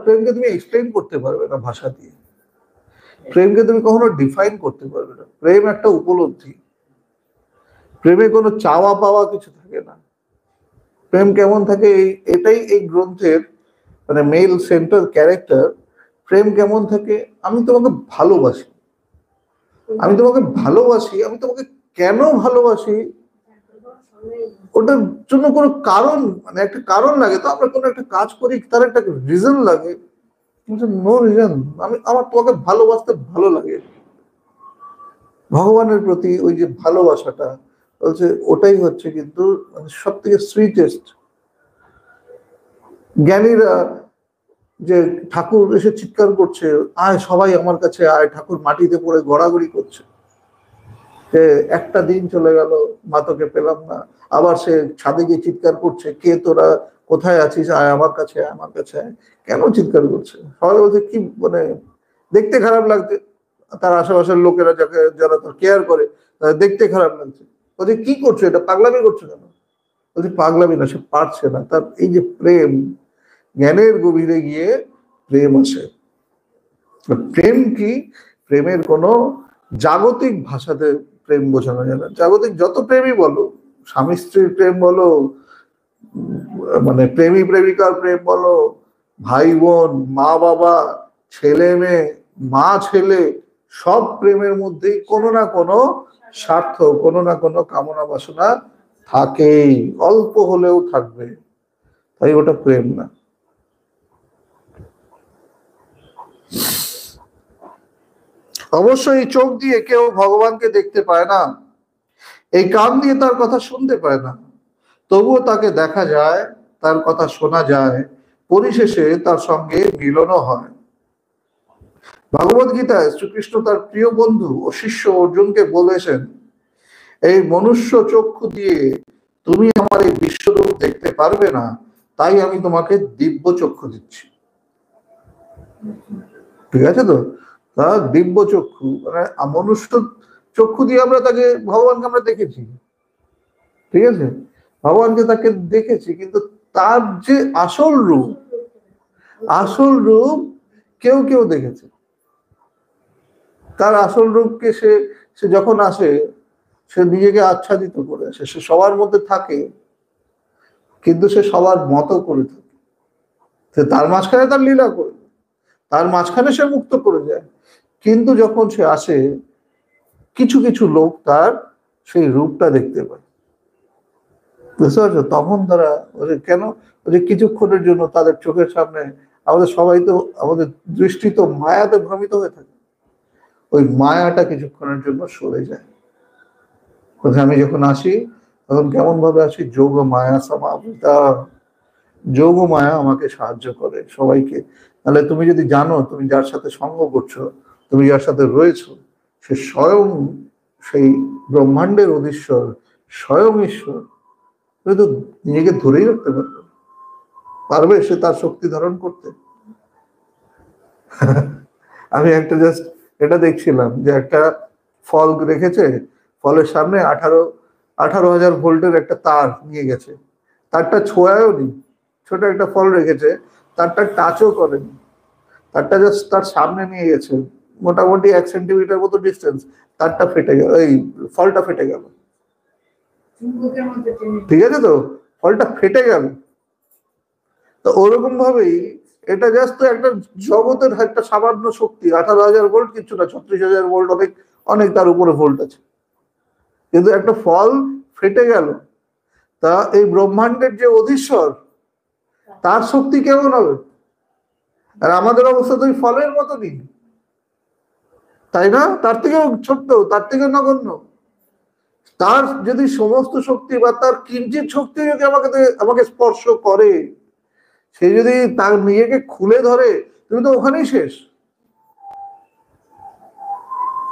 প্রেমকে তুমি এক্সপ্লেন করতে পারবে না ভাষা দিয়ে, প্রেমকে তুমি কখনো ডিফাইন করতে পারবে না। প্রেম একটা উপলব্ধি, প্রেমে কোনো চাওয়া পাওয়া কিছু থাকে না। প্রেম কেমন থাকে, এটাই এই গ্রন্থের মানে মেল সেন্টার ক্যারেক্টার। প্রেম কেমন থাকে, আমি তোমাকে ভালোবাসি, আমি তোমাকে ভালোবাসি, আমি তোমাকে কেন ভালোবাসি, ওটার জন্য কোনো কারণ, মানে একটা কারণ লাগে তো, আমরা কোনো একটা কাজ করি তার একটা রিজন লাগে, নো রিজন, আমার তোমাকে ভালোবাসতে ভালো লাগে। ভগবানের প্রতি ওই যে ভালোবাসাটা বলছে, ওটাই হচ্ছে কিন্তু মানে সব থেকে সুইটেস্ট। জ্ঞানীরা যে ঠাকুর এসে চিৎকার করছে, আয় সবাই আমার কাছে আয়, ঠাকুর মাটিতে পড়ে গড়াগড়ি করছে, একটা দিন চলে গেল মা তোকে পেলাম না, আবার সে ছাদে গিয়ে চিৎকার করছে, কে তোরা, কোথায় আছিস, আয় আমার কাছে, আমার কাছে আয়। কেন চিৎকার করছে? সবাই বলছে কি মানে দেখতে খারাপ লাগছে, তার আশেপাশের লোকেরা যারা তার কেয়ার করে দেখতে খারাপ লাগছে, বলছে কি করছো, এটা পাগলামি করছো কেন? বলছে পাগলামি না, সে পারছে না, তার এই যে প্রেম, জ্ঞানের গভীরে গিয়ে প্রেম আসে। প্রেম কি? প্রেমের কোনো জাগতিক ভাষাতে প্রেম বোঝানো যায় না। জাগতিক যত প্রেমই বলো, স্বামী স্ত্রীর প্রেম বলো, মানে প্রেমী প্রেমিকার প্রেম বলো, ভাই বোন, মা বাবা, ছেলে মেয়ে, মা ছেলে, সব প্রেমের মধ্যেই কোনো না কোনো স্বার্থ, কোনো না কোনো কামনা বাসনা থাকেই, অল্প হলেও থাকবে, তাই ওটা প্রেম না। অবশ্যই চোখ দিয়ে কেউ ভগবানকে দেখতে পায় না, এই কান দিয়ে তার কথা শুনতে পায় না, তবুও তাকে দেখা যায়, তার কথা শোনা যায়, পরিশেষে তার সঙ্গে মিলনও হয়। ভগবদ গীতায় শ্রীকৃষ্ণ তার প্রিয় বন্ধু ও শিষ্য অর্জুনকে বলেছেন, এই মনুষ্য চক্ষু দিয়ে তুমি আমার এই বিশ্বরূপ দেখতে পারবে না, তাই আমি তোমাকে দিব্য চক্ষু দিচ্ছি। ঠিক আছে তো, দিব্য চক্ষু মানে মনুষ্য চক্ষু দিয়ে আমরা তাকে, ভগবানকে আমরা দেখেছি, ঠিক আছে, ভগবানকে তাকে দেখেছি, কিন্তু তার যে আসল রূপ, আসল রূপ কেউ কেউ দেখেছে। তার আসল রূপকে সে যখন আসে, সে নিজেকে আচ্ছাদিত করে আসে, সে সবার মধ্যে থাকে, কিন্তু সে সবার মতো করে থাকে, তার মাঝখানে তার লীলা করে, তার মাঝখানে সে মুক্ত করে যায়। কিন্তু যখন সে আসে, কিছু কিছু লোক তার সেই রূপটা দেখতে পায়, বুঝতে পারছো? তখন তারা কেন কিছুক্ষণের জন্য তাদের চোখের সামনে, আমাদের সবাই তো, আমাদের দৃষ্টি তো মায়াতে ভ্রমিত হয়ে থাকে, ওই মায়াটা কিছুক্ষণের জন্য সরে যায়। আমি যখন আসি তখন কেমন ভাবে আসি, যোগ মায়া সমাবৃতা, যোগ মায়া আমাকে সাহায্য করে সবাইকে। তাহলে তুমি যদি জানো তুমি যার সাথে সঙ্গ করছো, তুমি যার সাথে রয়েছো, সে স্বয়ং সেই ব্রহ্মাণ্ডের অধীশ্বর স্বয়ং ঈশ্বর, কিন্তু নিজেকে ধরেই রাখতে পারবে, পারবে সে তার শক্তি ধারণ করতে? আমি একটা জাস্ট এটা দেখছিলাম যে একটা ফল রেখেছে, ফলের সামনে 18,000 ভোল্টের একটা তার নিয়ে গেছে, তারটা ছোঁয়াও নি, ছোট একটা ফল রেখেছে, তারটা টাচও করেনি, তারটা জাস্ট তার সামনে নিয়ে গেছে, মোটামুটি 1 সেন্টিমিটার মতো ডিস্টেন্স, তারটা ফেটে গেল, এই ফলটা ফেটে গেল। ঠিক আছে, তো ফলটা ফেটে গেল। তো ওরকম ভাবেই এটা জাস্ট তো একটা জগতের একটা সামান্য শক্তি, 18,000 ভোল্ট কিছু না, 36,000 ভোল্ট, অনেক অনেক তার উপরে ভোল্ট আছে, কিন্তু একটা ফল ফেটে গেল। তা এই ব্রহ্মাণ্ডের যে অধীশ্বর তার শক্তি কেমন হবে? আর আমাদের অবস্থা তো ওই ফলের মতো নেই, তাই না? তার থেকেও ছোট্ট, তার থেকে নগণ্য। তার যদি সমস্ত শক্তি বা তার কিঞ্চিত শক্তি যদি আমাকে স্পর্শ করে, সে যদি তার নিজেকে খুলে ধরে, তুমি তো ওখানেই শেষ,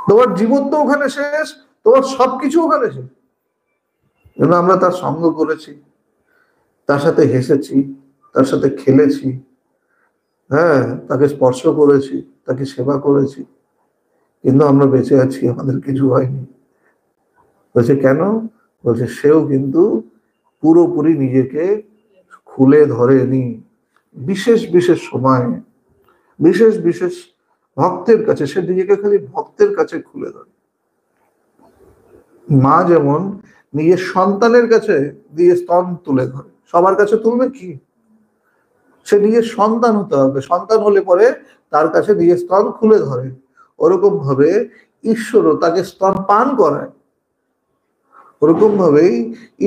তোমার জীবন তো ওখানে শেষ, তোমার সবকিছু ওখানে শেষ। কিন্তু আমরা তার সঙ্গ করেছি, তার সাথে হেসেছি, তার সাথে খেলেছি, হ্যাঁ, তাকে স্পর্শ করেছি, তাকে সেবা করেছি, কিন্তু আমরা বেঁচে আছি, আমাদের কিছু হয়নি। বলছে কেন? বলছে সেও কিন্তু পুরোপুরি নিজেকে খুলে ধরেনি। বিশেষ বিশেষ সময়, বিশেষ বিশেষ ভক্তের কাছে সে নিজেকে খালি ভক্তের কাছে খুলে ধরে। মা যেমন নিজের সন্তানের কাছে দিয়ে স্তন তুলে ধরে, সবার কাছে তুলবে কি? সে নিজের সন্তান হতে হবে, সন্তান হলে পরে তার কাছে নিজের স্তন খুলে ধরে। ওরকম ভাবে ঈশ্বরও তাকে স্তন পান করায়, ওরকম ভাবেই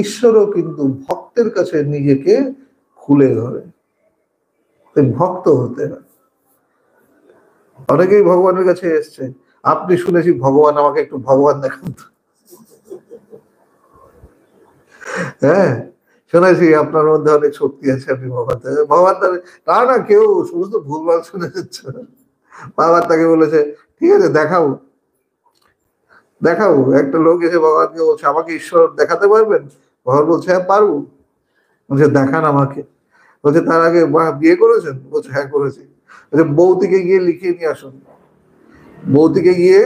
ঈশ্বরও কিন্তু ভক্তের কাছে নিজেকে খুলে ধরে। ভক্ত হতে হয়। অনেকেই ভগবানের কাছে এসছে, আপনি শুনেছি ভগবান, আমাকে একটু ভগবান দেখান তো। হ্যাঁ, শুনেছি আপনার মধ্যে অনেক শক্তি আছে, আপনি ভগবান ভগবান না না, কেউ সমস্ত ভুলভাল শুনে যাচ্ছে। বাবা তাকে বলেছে ঠিক আছে দেখাও দেখাও, একটা লোক এসে ভগবানকে বলছে আমাকে ঈশ্বর দেখাতে পারবেন? ভগবান বলছে হ্যাঁ পারবো। বলছে দেখান আমাকে। বলছে তার আগে বিয়ে করেছেন? বলছে হ্যাঁ করেছি। বলছে বৌদিকে গিয়ে লিখিয়ে নিয়ে আসুন, বৌদিকে গিয়ে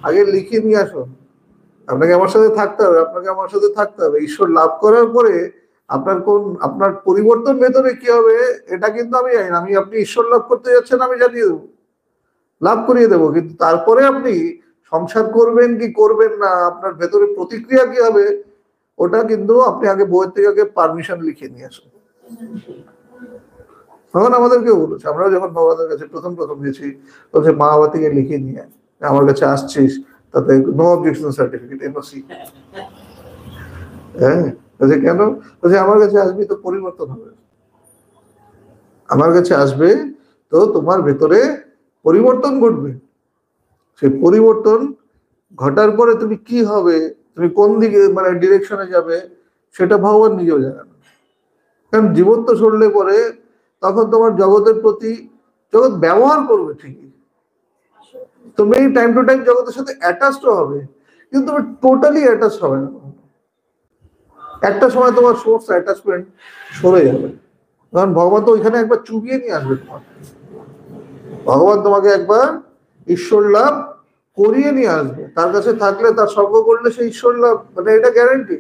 আগে লিখিয়ে নিয়ে আসুন, আপনাকে আমার সাথে থাকতে হবে, আপনাকে আমার সাথে থাকতে হবে। ঈশ্বর লাভ করার পরে আপনার পরিবর্তন ভেতরে কি হবে এটা কিন্তু আমি জানি না। আপনি ঈশ্বর লাভ করতে যাচ্ছেন আমি জানিয়ে দেবো, লাভ করিয়ে দেবো, কিন্তু তারপরে আপনি সংসার করবেন কি করবেন না, আপনার ভেতরে প্রতিক্রিয়া কি হবে, ওটা কিন্তু আপনি আগে বইয়ের থেকে আগে পারমিশন লিখে নিয়ে আসুন। তখন আমাদেরকেও বলেছে, আমরাও যখন বাবাদের কাছে প্রথম প্রথম গেছি, বলছে মা বাবা থেকে লিখে নিয়ে আমার কাছে আসছিস, তাতে নো অবজেকশন সার্টিফিকেট, এনওসি। হ্যাঁ, বলছে কেন? বলছে আমার কাছে আসবি তো পরিবর্তন হবে, আমার কাছে আসবে তো তোমার ভেতরে পরিবর্তন ঘটবে। সেই পরিবর্তন ঘটার পরে তুমি কি হবে, তুমি কোন দিকে মানে ডিরেকশনে যাবে, সেটা ভগবান নিজেও জানেন। কারণ জীবন তো সরলে পরে তখন তোমার জগতের প্রতি, জগৎ ব্যবহার করবে ঠিকই, তুমি টাইম টু টাইম জগতের সাথে অ্যাটাচড হবে, কিন্তু তুমি টোটালি অ্যাটাচ হবে না। একটা সময় তোমার সোর্স অ্যাটাচমেন্ট সরে যাবে, কারণ ভগবান তো ওইখানে একবার চুবিয়ে নিয়ে আসবে তোমাকে। ভগবান তোমাকে একবার ঈশ্বর লাভ করিয়ে নিয়ে আসবে, তার কাছে থাকলে, তার সঙ্গ করলে সে ঈশ্বর লাভ, মানে এটা গ্যারান্টি,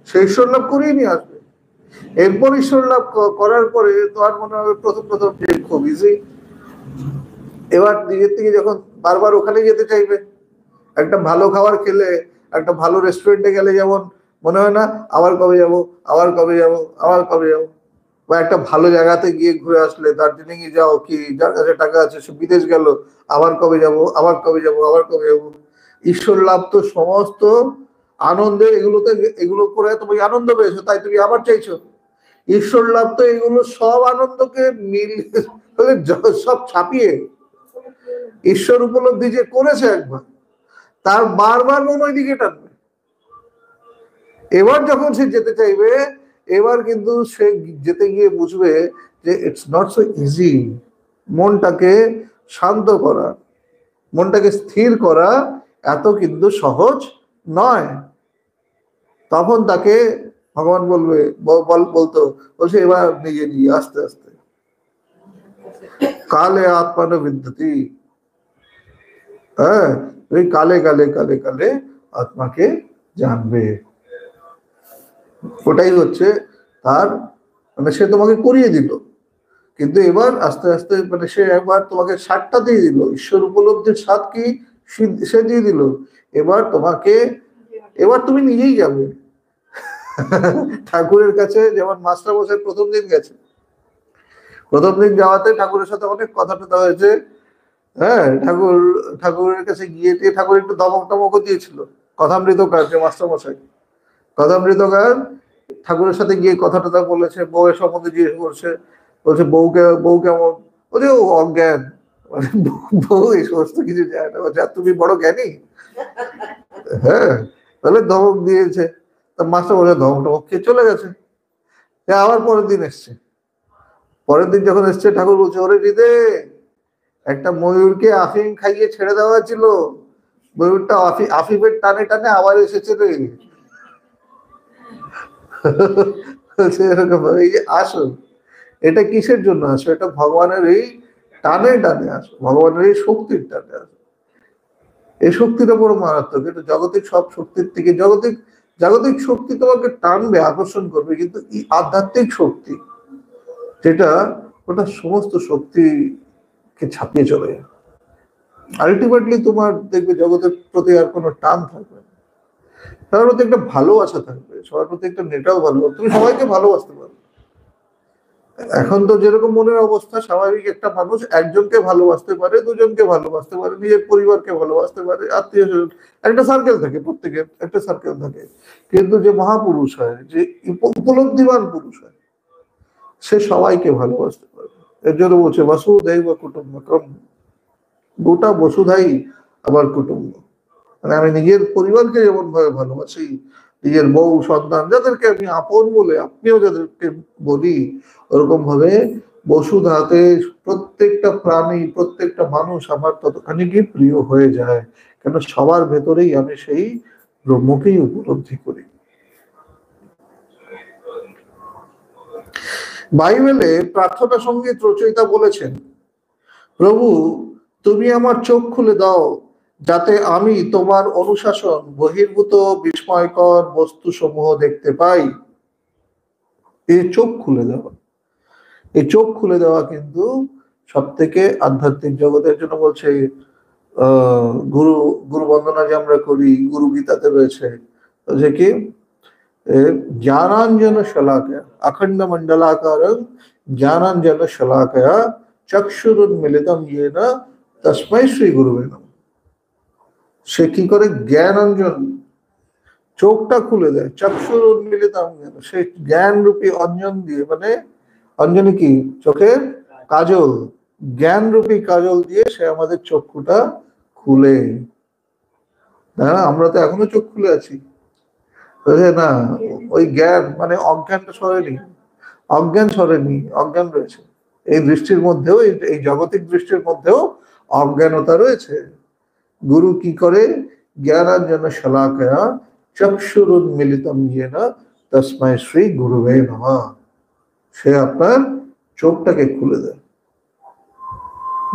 সে ঈশ্বর লাভ করিয়ে নিয়ে আসবে। এরপর ঈশ্বর লাভ করার পরে তোমার মনে হবে প্রথম প্রথম যে খুব ইজি, এবার নিজের থেকে যখন বারবার ওখানে যেতে চাইবে। একটা ভালো খাবার খেলে, একটা ভালো রেস্টুরেন্টে গেলে যেমন মনে হয় না আবার কবে যাব, আবার কবে যাব, আবার কবে যাব, বা একটা ভালো জায়গাতে গিয়ে ঘুরে আসলে, দার্জিলিং এ যাও, কি যার কাছে টাকা আছে সে বিদেশ গেল, আবার কবে যাব, আবার কবে যাব, আবার কবে যাব। ঈশ্বর লাভ তো সমস্ত আনন্দে, এগুলো করে তুমি আনন্দ পেয়েছো, তাই তুমি আবার চাইছো। ঈশ্বর লাভ তো এগুলো সব আনন্দকে সব ছাপিয়ে ঈশ্বর উপলব্ধি যে করেছে একবার, তার বারবার মন ওই দিকে টানবে। এবার যখন সে যেতে চাইবে, এবার কিন্তু সে যেতে গিয়ে বুঝবে যে ইটস নট সো ইজি। মনটাকে শান্ত করা, মনটাকে স্থির করা, এত কিন্তু সহজ নয়। তখন তাকে ভগবান বলবে, বলছে এবার নিজে নিজে আস্তে আস্তে কালে আত্মান বিদ্যুতি, হ্যাঁ, ওই কালে কালে কালে কালে আত্মাকে জানবে। ওটাই হচ্ছে তার, মানে সে তোমাকে করিয়ে দিল, কিন্তু এবার আস্তে আস্তে মানে সে একবার তোমাকে স্বাদটা দিয়ে দিল, ঈশ্বর উপলব্ধির স্বাদ কি সে দিয়ে দিল। এবার তোমাকে, এবার তুমি নিজেই যাবে ঠাকুরের কাছে। যেমন মাস্টার মশাই প্রথম দিন গেছে, প্রথম দিন যাওয়াতে ঠাকুরের সাথে অনেক কথা টথা হয়েছে। হ্যাঁ, ঠাকুরের কাছে গিয়ে ঠাকুর একটু দমক টমকও দিয়েছিল। কথামৃতকার যে মাস্টার মশাই, কথামৃতকার ঠাকুরের সাথে গিয়ে কথা টথা বলেছে, বউয়ের সম্বন্ধে জিজ্ঞেস করছে, বলছে বউ কেমন, বলছে ও অজ্ঞান, মানে বউ এই সমস্ত কিছু যায় না। বলছে তুমি বড় জ্ঞানী। হ্যাঁ, তাহলে ধমক দিয়েছে। তা মাস্টার বলে ধমক টমক খেয়ে চলে গেছে। আবার পরের দিন এসছে, পরের দিন যখন এসছে ঠাকুর বলছে ওরে হৃদে, একটা ময়ূরকে আফিম খাইয়ে ছেড়ে দেওয়া ছিল, ময়ূরটা আফিমের টানে টানে আবার এসেছে রে। এরকম এই যে আসো, এটা কিসের জন্য আসো? এটা ভগবানের এই টানে টানে আসো, ভগবানের এই শক্তির টানে আসো। এই শক্তিটা বড় মারাত্মক। এটা জাগতিক সব শক্তির থেকে, জাগতিক শক্তি তোমাকে টানবে, আকর্ষণ করবে, কিন্তু এই আধ্যাত্মিক শক্তি যেটা, ওটা সমস্ত শক্তিকে ছাপিয়ে চলে যায়। আলটিমেটলি তোমার দেখবে জগতের প্রতি আর কোনো টান থাকবে না, সবার প্রতি একটা ভালোবাসা থাকবে, সবার প্রতি একটা নেটাও ভালোবাসা, তুমি সবাইকে ভালোবাসতে পারবে। এখন তো যেরকম মনের অবস্থা, স্বাভাবিক একটা মানুষ একজনকে ভালোবাসতে পারে, দুজনকে ভালোবাসতে পারে, নিজের পরিবারকে ভালোবাসতে পারে, আত্মীয় স্বজন, একটা সার্কেল থাকে, প্রত্যেকের একটা সার্কেল থাকে। কিন্তু যে মহাপুরুষ হয়, যে উপলব্ধিবান পুরুষ হয়, সে সবাইকে ভালোবাসতে পারে। এর জন্য বলছে বসুধৈব কুটুম্বকম, গোটা বসুধাই আমার কুটুম্ব। মানে আমি নিজের পরিবারকে যেমন ভাবে ভালোবাসি, নিজের বউ সন্তান যাদেরকে আমি আপন বলে, আপনিও যাদেরকে বলি, ওরকম ভাবে বসুধাতে প্রত্যেকটা প্রাণী, প্রত্যেকটা মানুষ আমার ততখানি কি প্রিয় হয়ে যায়। কেন সবার ভেতরেই আমি সেই ব্রহ্মকেই উপলব্ধি করি। বাইবেলে প্রার্থনা সঙ্গীত রচয়িতা বলেছেন, প্রভু তুমি আমার চোখ খুলে দাও, যাতে আমি তোমার অনুশাসন বহির্ভূত বিস্ময়কর বস্তু সমূহ দেখতে পাই। এই চোখ খুলে দেওয়া, এই চোখ খুলে দেওয়া কিন্তু সব থেকে আধ্যাত্মিক জগতের জন্য বলছে। গুরু গুরু বন্দনা যে আমরা করি, গুরু গীতাতে রয়েছে যে কি, জ্ঞানাঞ্জন শলাকয়া অখণ্ড মণ্ডলাকার জ্ঞানাঞ্জন শলাকয়া চক্ষুরুন্মিলিতম येन তস্मै শ্রী গুরুবে নমঃ। সে কি করে? জ্ঞানাঞ্জন, চোখটা খুলে দেয়, চক্ষুরুন্মিলিতম येन, সে জ্ঞান রূপী অঞ্জন দিয়ে, মানে অঞ্জনে কি, চোখের কাজল, জ্ঞান রূপী কাজল দিয়ে সে আমাদের চক্ষুটা খুলে। আমরা তো এখনো চোখ খুলে আছি না, ওই জ্ঞান মানে অজ্ঞানটা সরেনি, অজ্ঞান সরেনি, অজ্ঞান রয়েছে এই দৃষ্টির মধ্যেও, এই জাগতিক দৃষ্টির মধ্যেও অজ্ঞানতা রয়েছে। গুরু কি করে? জ্ঞানাঞ্জন শলাকয়া চক্ষুরুন্মিলিতম येन তস্मै শ্রী গুরুবে নমঃ। সে আপনার চোখটাকে খুলে দেয়,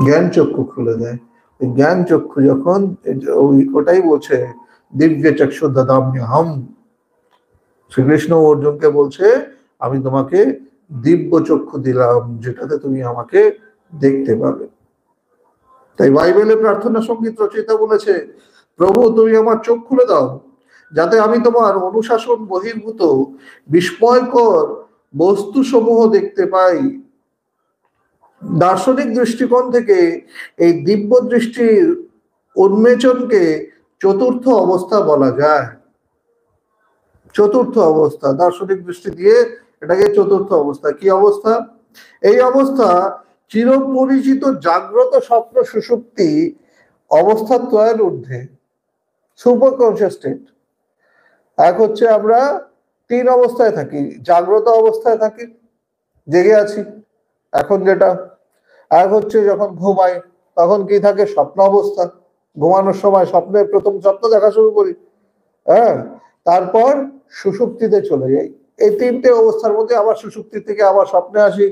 জ্ঞান চক্ষু খুলে দেয়। জ্ঞান চক্ষু যখন, ওটাই বলছে দিব্য চক্ষু দদাম্যহম। শ্রীকৃষ্ণ অর্জুনকে বলছে আমি তোমাকে দিব্য চক্ষু দিলাম, যেটাতে তুমি আমাকে দেখতে পাবে। তাই বাইবেলে প্রার্থনা সঙ্গীত রচয়িতা বলেছে, প্রভু তুমি আমার চোখ খুলে দাও, যাতে আমি তোমার অনুশাসন বহির্ভূত বিস্ময়কর বস্তু সমূহ দেখতে পাই। দার্শনিক দৃষ্টিকোণ থেকে এই দিব্য দৃষ্টির উন্মেচনকে চতুর্থ অবস্থা বলা যায়। চতুর্থ অবস্থা, দার্শনিক দৃষ্টি দিয়ে এটাকে চতুর্থ অবস্থা। কি অবস্থা? এই অবস্থা চিরপরিচিত জাগ্রত স্বপ্ন সুষুপ্তি অবস্থা ত্রয়ের ঊর্ধ্বে, সুপার কনসিয়াস স্টেট। এক হচ্ছে আমরা তিন অবস্থায় থাকি, জাগ্রত অবস্থায় থাকি, জেগে আছি এখন যেটা। এক হচ্ছে যখন ঘুমাই তখন কি থাকে? স্বপ্ন অবস্থা। ঘুমানোর সময় স্বপ্নে প্রথম স্বপ্ন দেখা শুরু করি, হ্যাঁ, তারপর সুষুপ্তিতে চলে যাই। এই তিনটে অবস্থার মধ্যে আবার সুষুপ্তি থেকে আবার স্বপ্নে আসি,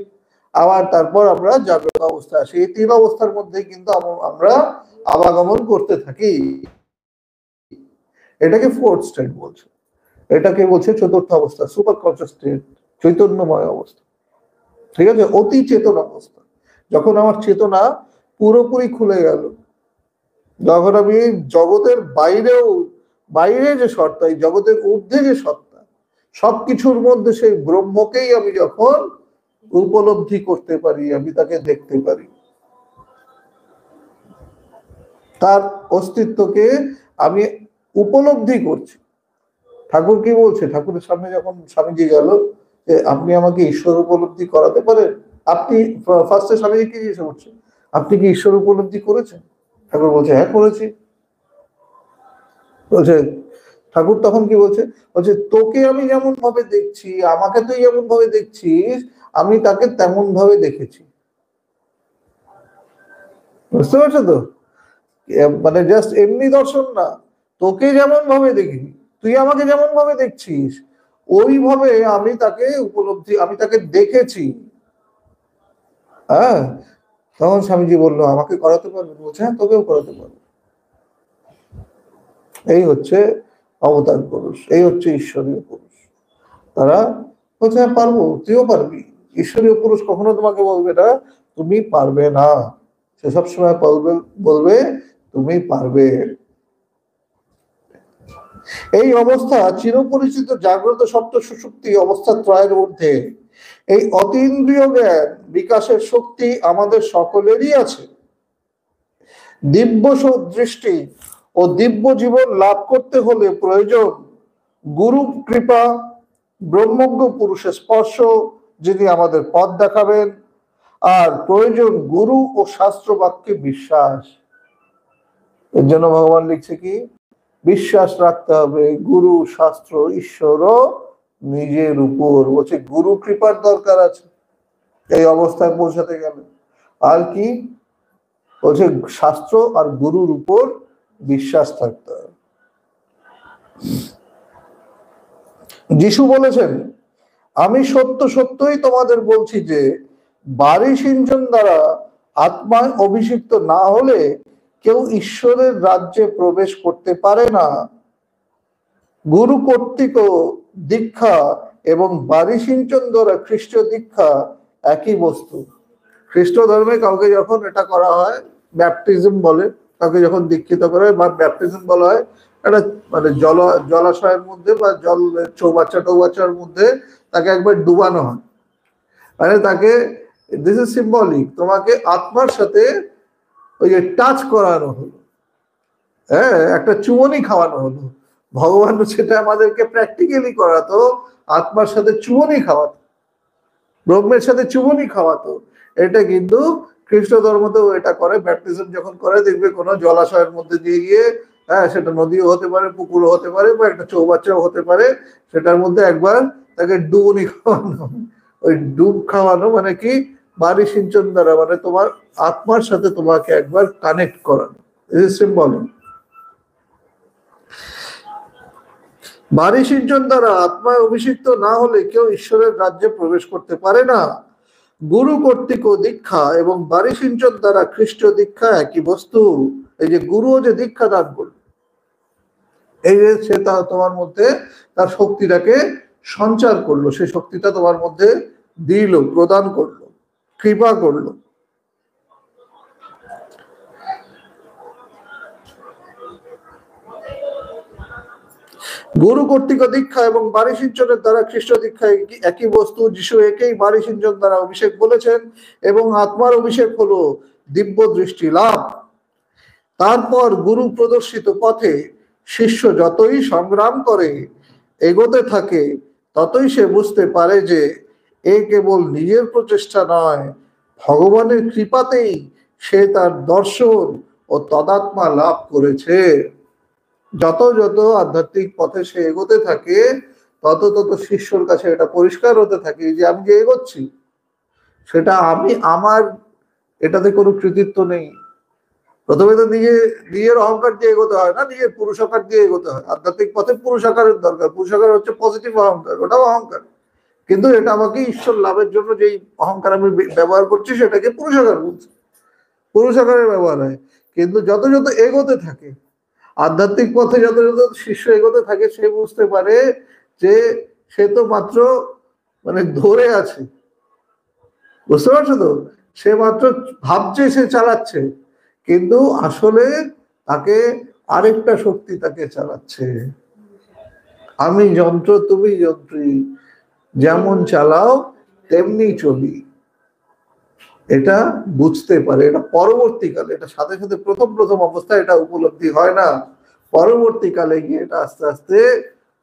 আবার তারপর আমরা জাগ্রত অবস্থায় আসি। এই তিন অবস্থার মধ্যে কিন্তু আমরা আবাগমন করতে থাকি। এটাকে ফোর্থ স্টেট বলছে, এটাকে বলছে চতুর্থ অবস্থা, সুপার কনসিয়াস স্টেট, চৈতন্যময় অবস্থা। ঠিক আছে, অতি চেতন অবস্থা, যখন আমার চেতনা পুরোপুরি খুলে গেল, যখন আমি জগতের বাইরেও, বাইরে যে সত্তা, এই জগতের ঊর্ধ্বে যে সত্তা, সবকিছুর মধ্যে সেই ব্রহ্মকেই আমি যখন উপলব্ধি করতে পারি, আমি তাকে দেখতে পারি, তার অস্তিত্বকে আমি উপলব্ধি করছি। ঠাকুর কি বলছে, ঠাকুরের সামনে যখন স্বামীজি গেল যে আপনি আমাকে ঈশ্বর উপলব্ধি করাতে পারেন, আপনি ফার্স্টে স্বামীজি কি জিজ্ঞেস করছে, আপনি কি ঈশ্বর উপলব্ধি করেছেন? ঠাকুর বলছে হ্যাঁ করেছি। বলছে, ঠাকুর তখন কি বলছে, বলছে তোকে আমি যেমন ভাবে দেখছি, আমাকে তুই যেমন ভাবে দেখছিস, আমি তাকে তেমন ভাবে দেখেছি। বুঝতে পারছো তো? মানে জাস্ট এমনি দর্শন না, তোকে যেমন ভাবে দেখি, তুই আমাকে যেমন ভাবে দেখছিস, ওইভাবে আমি তাকে উপলব্ধি, আমি তাকে দেখেছি। হ্যাঁ, তখন স্বামীজি বললো আমাকে করাতে পারবেন? বলছে হ্যাঁ তোকেও করাতে পারবো। এই হচ্ছে অবতার পুরুষ, এই হচ্ছে ঈশ্বরীয় পুরুষ। তারা বলছে হ্যাঁ পারবো, তুইও পারবি। ঈশ্বরীয় পুরুষ কখনো তোমাকে বলবে না তুমি পারবে না, সে সবসময় বলবে, বলবে তুমি পারবে। এই অবস্থা চিরপরিচিত জাগ্রত সপ্ত সুষুপ্তি অবস্থা ত্রয়ের মধ্যে এই অতীন্দ্রিয় জ্ঞান বিকাশের শক্তি আমাদের সকলেরই আছে। দিব্য দৃষ্টি ও দিব্য জীবন লাভ করতে হলে প্রয়োজন গুরু কৃপা, ব্রহ্মজ্ঞ পুরুষের স্পর্শ, যিনি আমাদের পথ দেখাবেন, আর প্রয়োজন গুরু ও শাস্ত্র বাক্যে বিশ্বাস। এর জন্য ভগবান লিখছে কি, বিশ্বাস রাখতে হবে গুরু, শাস্ত্র, ঈশ্বর ও নিজের উপর। বলছে গুরু কৃপার দরকার আছে এই অবস্থায় পৌঁছাতে গেলে, আর কি বলছে শাস্ত্র আর গুরুর উপর বিশ্বাস থাকতে হবে। যিশু বলেছেন, আমি সত্য সত্যই তোমাদের বলছি যে বাড়ি সিঞ্চন দ্বারা আত্মায় অভিষিক্ত না হলে কেউ ঈশ্বরের রাজ্যে প্রবেশ করতে পারে না। গুরু কর্তৃক দীক্ষা এবং বাড়ি সিঞ্চন দ্বারা খ্রিস্টীয় দীক্ষা একই বস্তু। খ্রিস্ট ধর্মে কাউকে যখন এটা করা হয়, ব্যাপটিজম বলে, কাউকে যখন দীক্ষিত করে বা ব্যাপটিজম বলা হয়, একটা মানে জলাশয়ের মধ্যে বা জল চৌবাচ্চার মধ্যে তাকে একবার ডুবানো হয়, মানে তাকে, দিস ইজ সিম্বলিক, তোমাকে আত্মার সাথে ওই যে টাচ করানো হলো, হ্যাঁ, একটা চুমনি খাওয়ানো হলো। ভগবান সেটা আমাদেরকে প্র্যাকটিক্যালি করাতো, আত্মার সাথে চুমনি খাওয়াতো, ব্রহ্মের সাথে চুমনি খাওয়াতো। এটা কিন্তু খ্রিস্ট ধর্মতেও এটা করে, ব্যাপটিজম যখন করে দেখবে কোনো জলাশয়ের মধ্যে দিয়ে গিয়ে, হ্যাঁ সেটা নদীও হতে পারে, পুকুরও হতে পারে, বা একটা চৌবাচ্চাও হতে পারে, সেটার মধ্যে একবার তাকে ডুবনি খাওয়ানো। ওই ডুব খাওয়ানো মানে কি, বাড়ি সিঞ্চন দ্বারা, মানে তোমার আত্মার সাথে তোমাকে একবার কানেক্ট করানো, সিম্বলিক। বাড়ি সিঞ্চন দ্বারা আত্মায় অভিষিক্ত না হলে কেউ ঈশ্বরের রাজ্যে প্রবেশ করতে পারে না। গুরু কর্তৃক দীক্ষা এবং বাড়ি সিঞ্চন দ্বারা খ্রিস্টীয় দীক্ষা একই বস্তু। এই যে গুরু যে দীক্ষা দান করল, এই যে সে তোমার মধ্যে তার শক্তিটাকে সঞ্চার করলো, সেই শক্তিটা তোমার মধ্যে দিল, প্রদান করলো, কৃপা করলো। গুরু কর্তৃক দীক্ষা এবং বাড়ি সিঞ্চনের দ্বারা খ্রিস্ট দীক্ষা একই বস্তু। যিশু একেই বাড়ি সিঞ্চন দ্বারা অভিষেক বলেছেন, এবং আত্মার অভিষেক হলো দিব্য দৃষ্টি লাভ। তারপর গুরু প্রদর্শিত পথে শিষ্য যতই সংগ্রাম করে এগোতে থাকে, ততই সে বুঝতে পারে যে এ কেবল নিজের প্রচেষ্টা নয়, ভগবানের কৃপাতেই সে তার দর্শন ও তদাত্মা লাভ করেছে। যত যত আধ্যাত্মিক পথে সে এগোতে থাকে, তত তত শিষ্যর কাছে এটা পরিষ্কার হতে থাকে যে আমি যে এগোচ্ছি সেটা আমি, আমার এটাতে কোনো কৃতিত্ব নেই, প্রথমে তো নিজের অহংকার দিয়ে এগোতে হয় না, নিজের পুরুষাকার দিয়ে এগোতে হয়। আধ্যাত্মিক পথে পুরুষাকারের দরকার। পুরুষাকার হচ্ছে পজিটিভ অহংকার, ওটাও অহংকার, কিন্তু এটা আমাকে ঈশ্বর লাভের জন্য যেই অহংকার আমি ব্যবহার করছি সেটাকে পুরুষাকার বলছি, পুরুষাকারের ব্যবহার হয়। কিন্তু যত যত এগোতে থাকে আধ্যাত্মিক পথে, যত যত শিষ্য এগোতে থাকে, সে বুঝতে পারে যে সে তো মাত্র মানে ধরে আছে, বুঝতে পারছো তো? সে মাত্র ভাবছে সে চালাচ্ছে, কিন্তু আসলে তাকে আরেকটা শক্তি তাকে চালাচ্ছে। আমি যন্ত্র তুমি যন্ত্রী, যেমন চালাও তেমনি চলি। এটা বুঝতে পারে, এটা পরবর্তীকালে, এটা সাথে সাথে প্রথম প্রথম অবস্থায় এটা উপলব্ধি হয় না, পরবর্তীকালে গিয়ে এটা আস্তে আস্তে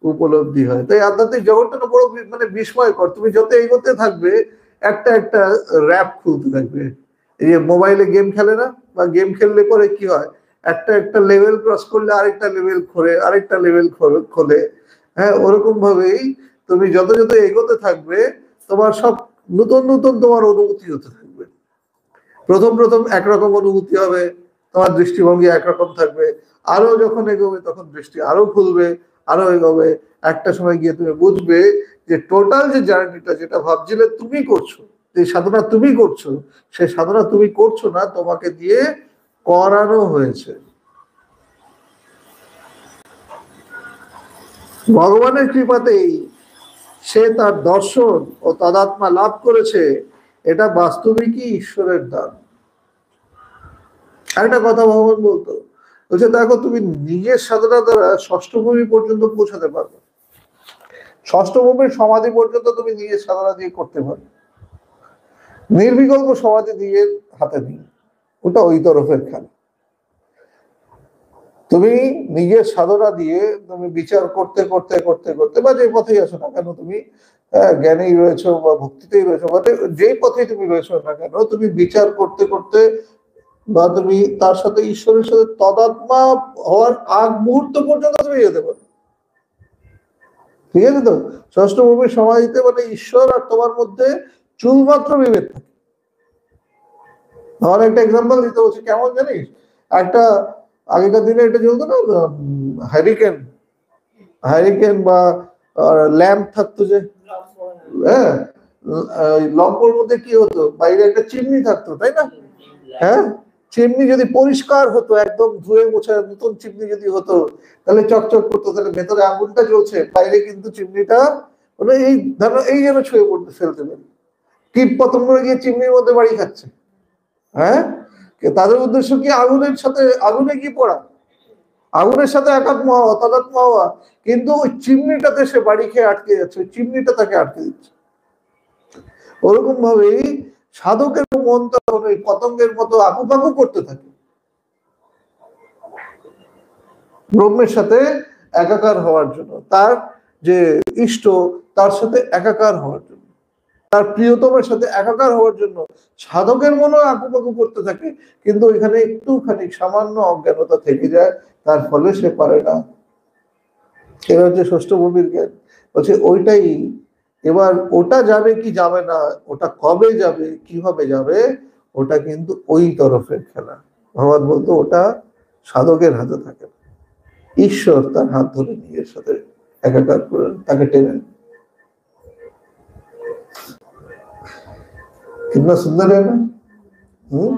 উপলব্ধি হয়। তাই আধ্যাত্মিক জগৎটা বড় মানে বিস্ময়কর। তুমি যত এগোতে থাকবে একটা একটা র্যাপ খুলতে থাকবে। এই যে মোবাইলে গেম খেলে না, বা গেম খেললে পরে কি হয়, একটা একটা লেভেল ক্রস করলে আরেকটা লেভেল খোলে, আরেকটা লেভেল খোলে। হ্যাঁ, ওরকম ভাবেই তুমি যত যত এগোতে থাকবে তোমার সব নতুন নতুন তোমার অনুভূতি হতে থাকবে। প্রথম প্রথম একরকম অনুভূতি হবে, তোমার দৃষ্টিভঙ্গি একরকম থাকবে। আরো যখন এগোবে তখন দৃষ্টি আরো খুলবে, আরো এগোবে। একটা সময় গিয়ে তুমি বুঝবে যে টোটাল যে জার্নিটা, যেটা ভাবছিলে তুমি করছো, যে সাধনা তুমি করছো, সেই সাধনা তুমি করছো না, তোমাকে দিয়ে করানো হয়েছে। ভগবানের কৃপাতেই সে তার দর্শন ও তদাত্মা লাভ করেছে, এটা বাস্তবিকই ঈশ্বরের দান। আরেকটা কথা ভগবান বলতো, বলছে দেখো তুমি নিজের সাধনা দ্বারা ষষ্ঠ ভূমি পর্যন্ত পৌঁছাতে পারবে, ষষ্ঠ ভূমির সমাধি পর্যন্ত তুমি নিজের সাধনা দিয়ে করতে পারবে। নির্বিকল্প সমাধি নিজের হাতে নেই, ওটা ওই তরফের খেলা। তুমি নিজের সাধনা দিয়ে তুমি বিচার করতে করতে করতে করতে, বা যে পথেই আসো না কেন তুমি, জ্ঞানেই রয়েছো বা ভক্তিতেই রয়েছো, বা যেই পথেই তুমি রয়েছো না কেন, তুমি বিচার করতে করতে বা তুমি তার সাথে ঈশ্বরের সাথে তদাত্মা হওয়ার আগ মুহূর্ত পর্যন্ত তুমি যেতে পারো। ঠিক আছে তো? ষষ্ঠ ভূমির সমাধিতে মানে ঈশ্বর আর তোমার মধ্যে চুলমাত্র বিভেদ থাকে। আমার একটা এক্সাম্পল দিতে বলছি, কেমন জানিস? একটা আগেকার দিনে এটা চলতো না, হ্যারিকেন, হ্যারিকেন বা ল্যাম্প থাকতো যে, হ্যাঁ, লম্পর মধ্যে কি হতো, বাইরে একটা চিমনি থাকতো, তাই না? হ্যাঁ, চিমনি যদি পরিষ্কার হতো, একদম ধুয়ে মোছা নতুন চিমনি যদি হতো, তাহলে চকচক করতো, তাহলে ভেতরে আগুনটা জ্বলছে, বাইরে কিন্তু চিমনিটা মানে এই ধরো এই যেন ছুঁয়ে পড়তে ফেলতে পারে, কীট পতঙ্গ গিয়ে চিমনির মধ্যে বাড়ি খাচ্ছে। হ্যাঁ, তাদের উদ্দেশ্য কি আগুনের সাথে, আগুনে কি পড়া, আগুনের সাথে একাত্ম হওয়া, তাদাত্ম হওয়া, কিন্তু ওই চিমনিটাতে সে বাড়ি খেয়ে আটকে যাচ্ছে, ওই চিমনিটা তাকে আটকে দিচ্ছে। ওরকম ভাবেই সাধকের মন তখন ওই পতঙ্গের মতো আকুপাকু করতে থাকে, ব্রহ্মের সাথে একাকার হওয়ার জন্য, তার যে ইষ্ট তার সাথে একাকার হওয়ার জন্য, তার প্রিয়তমের সাথে একাকার হওয়ার জন্য সাধকের মনও আকুপাকু করতে থাকে। কিন্তু এখানে একটুখানি সামান্য অজ্ঞানতা থেকে যায়, তার ফলে সে পারে না। এটা হচ্ছে ষষ্ঠ ভূমির জ্ঞান। বলছে ওইটাই, এবার ওটা যাবে কি যাবে না, ওটা কবে যাবে কিভাবে যাবে, ওটা কিন্তু ওই তরফের খেলা। ভগবান বলতো ওটা সাধকের হাতে থাকে না, ঈশ্বর তার হাত ধরে নিজের সাথে একাকার করে তাকে টেনে। কিংবা সুন্দর হয় না? হম,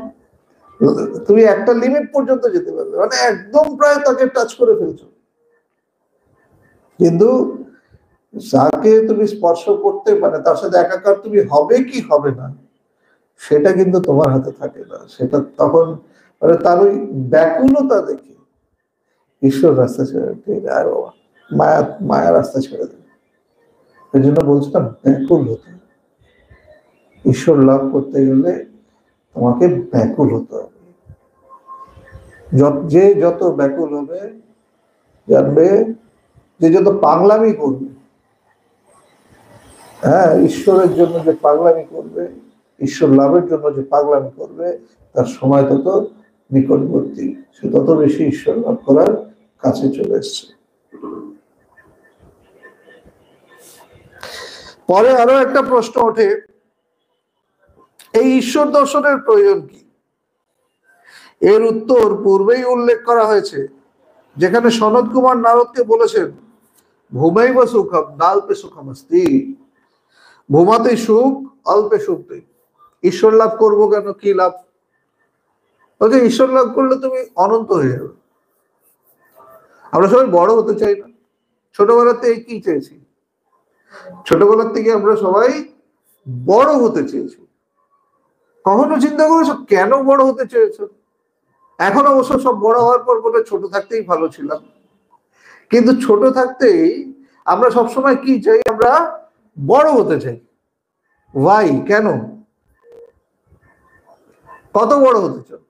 তুমি একটা লিমিট পর্যন্ত যেতে পারবে, মানে একদম প্রায় তাকে টাচ করে ফেলছো, কিন্তু যাকে তুমি স্পর্শ করতে মানে তার সাথে একাকার তুমি হবে কি হবে না, সেটা কিন্তু তোমার হাতে থাকে না। সেটা তখন মানে তার ওই ব্যাকুলতা দেখে ঈশ্বর রাস্তা ছেড়ে দিয়ে আর বাবা মায়া, মায়া রাস্তা ছেড়ে দেবে। এই জন্য বলছিলাম ব্যাকুল হতে, ঈশ্বর লাভ করতে গেলে তোমাকে ব্যাকুল হতে হবে। যে যত ব্যাকুল হবে জানবে, যে যত পাগলামি করবে, হ্যাঁ, ঈশ্বরের জন্য যে পাগলামি করবে, ঈশ্বর লাভের জন্য যে পাগলামি করবে, তার সময় তত নিকটবর্তী, সে তত বেশি ঈশ্বর লাভ করার কাছে চলে এসছে। পরে আরো একটা প্রশ্ন ওঠে, এই ঈশ্বর দর্শনের প্রয়োজন কি? এর উত্তর পূর্বেই উল্লেখ করা হয়েছে, যেখানে সনৎ কুমার নারদকে বলেছেন ভূমেইব সুখম নাল্পে সুখম অস্তি, ভূমাতেই সুখ অল্পে সুখ নেই। ঈশ্বর লাভ করবো কেন, কি লাভ? বলছে ঈশ্বর লাভ করলে তুমি অনন্ত হয়ে যাবে। আমরা সবাই বড় হতে চাই না? ছোটবেলার থেকে কি চেয়েছি? ছোটবেলার থেকে আমরা সবাই বড় হতে চেয়েছি। কখনো চিন্তা করেছো কেন বড় হতে চেয়েছো? এখন অবশ্য সব বড় হওয়ার পর বলে ছোট থাকতেই ভালো ছিলাম, কিন্তু ছোট থাকতেই আমরা সবসময় কি চাই? আমরা বড় হতে চাই। ওয়াই? কেন? কত বড় হতে চাও?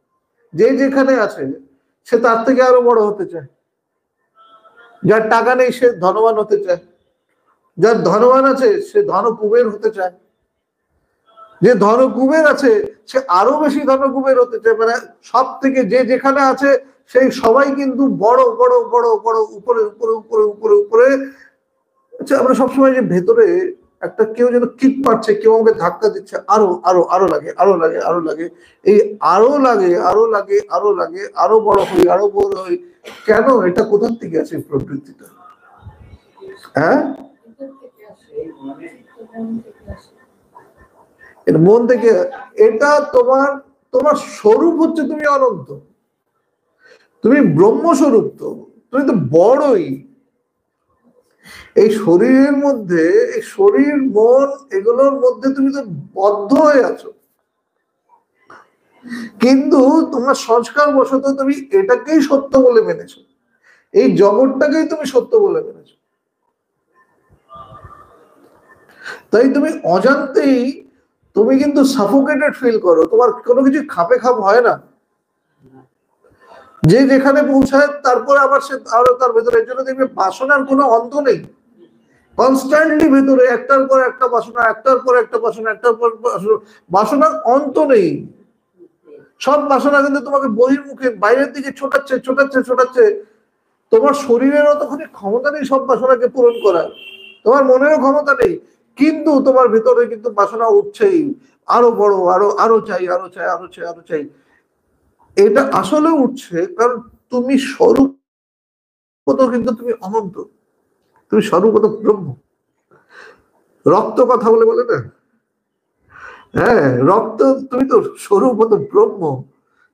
যে যেখানে আছে সে তার থেকে আরো বড় হতে চায়। যার টাকা নেই সে ধনবান হতে চায়, যার ধনবান আছে সে ধনকুবের হতে চায়, যে ধনকুবের আছে সে আরো বেশি ধনকুবের হতে চায়। মানে সব থেকে যে যেখানে আছে সেই সবাই কিন্তু বড় বড় বড় বড়, উপরে উপরে উপরে উপরে উপরে। আচ্ছা, আমরা সবসময় যে ভেতরে একটা কেউ যেন কিক মারছে, কেউ আমাকে ধাক্কা দিচ্ছে, আরো আরো আরো লাগে, আরো লাগে, আরো লাগে, এই আরো লাগে, আরো লাগে, আরো লাগে, আরো বড় হই, আরো বড় হই। কেন? এটা কোথার থেকে আছে প্রবৃত্তিটা? হ্যাঁ, এর মন থেকে। এটা তোমার তোমার স্বরূপ হচ্ছে তুমি অনন্ত, তুমি ব্রহ্মস্বরূপ। তো তুমি তো বড়ই। এই শরীরের মধ্যে, এই শরীর মন এগুলোর মধ্যে তুমি তো বদ্ধ হয়ে আছো, কিন্তু তোমার সংস্কার বশত তুমি এটাকেই সত্য বলে মেনেছো, এই জগৎটাকেই তুমি সত্য বলে মেনেছো। তাই তুমি অজান্তেই তুমি কিন্তু সাফোকেটেড ফিল করো, তোমার কোনো কিছু খাপে খাপ হয় না। যে যেখানে পৌঁছায় তারপরে আবার সে আরো তার ভেতরে। এর জন্য দেখবে বাসনার কোনো অন্ত নেই, কনস্ট্যান্টলি ভেতরে একটার পর একটা বাসনা, একটার পর একটা বাসনা, একটার পর বাসনার অন্ত নেই। সব বাসনা কিন্তু তোমাকে বহির্মুখে বাইরের দিকে ছোটাচ্ছে ছোটাচ্ছে ছোটাচ্ছে। তোমার শরীরের অতখানি ক্ষমতা নেই সব বাসনাকে পূরণ করার, তোমার মনেরও ক্ষমতা নেই, কিন্তু তোমার ভেতরে কিন্তু বাসনা উঠছেই, আরো বড়, আরো আরো চাই, আরো চাই, আরো চাই, আরো চাই। এটা আসলে উঠছে কারণ তুমি স্বরূপত কিন্তু তুমি অনন্ত, তুমি স্বরূপত ব্রহ্ম। রক্ত কথা বলে বলে না, হ্যাঁ রক্ত, তুমি তো স্বরূপত ব্রহ্ম,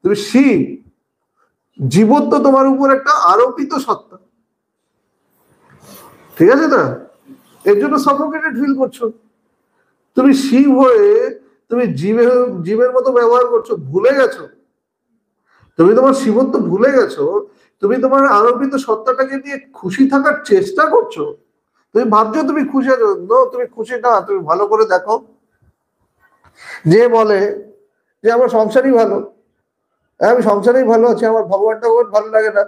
তুমি শিব। জীবন তো তোমার উপর একটা আরোপিত সত্তা, ঠিক আছে না? এর জন্য সাফোকেটেড ফিল করছো। তুমি শিব হয়ে তুমি জীবের মতো ব্যবহার করছো, ভুলে গেছো তুমি তোমার শিবত্ব ভুলে গেছো। তুমি তোমার আরোপিত সত্তাটাকে নিয়ে খুশি থাকার চেষ্টা করছো। তুমি ভাবছো তুমি খুশি আছো, তুমি খুশি না। তুমি ভালো করে দেখো, যে বলে যে আমার সংসারই ভালো, আমি সংসারেই ভালো আছি, আমার ভগবানটা ভালো লাগে না,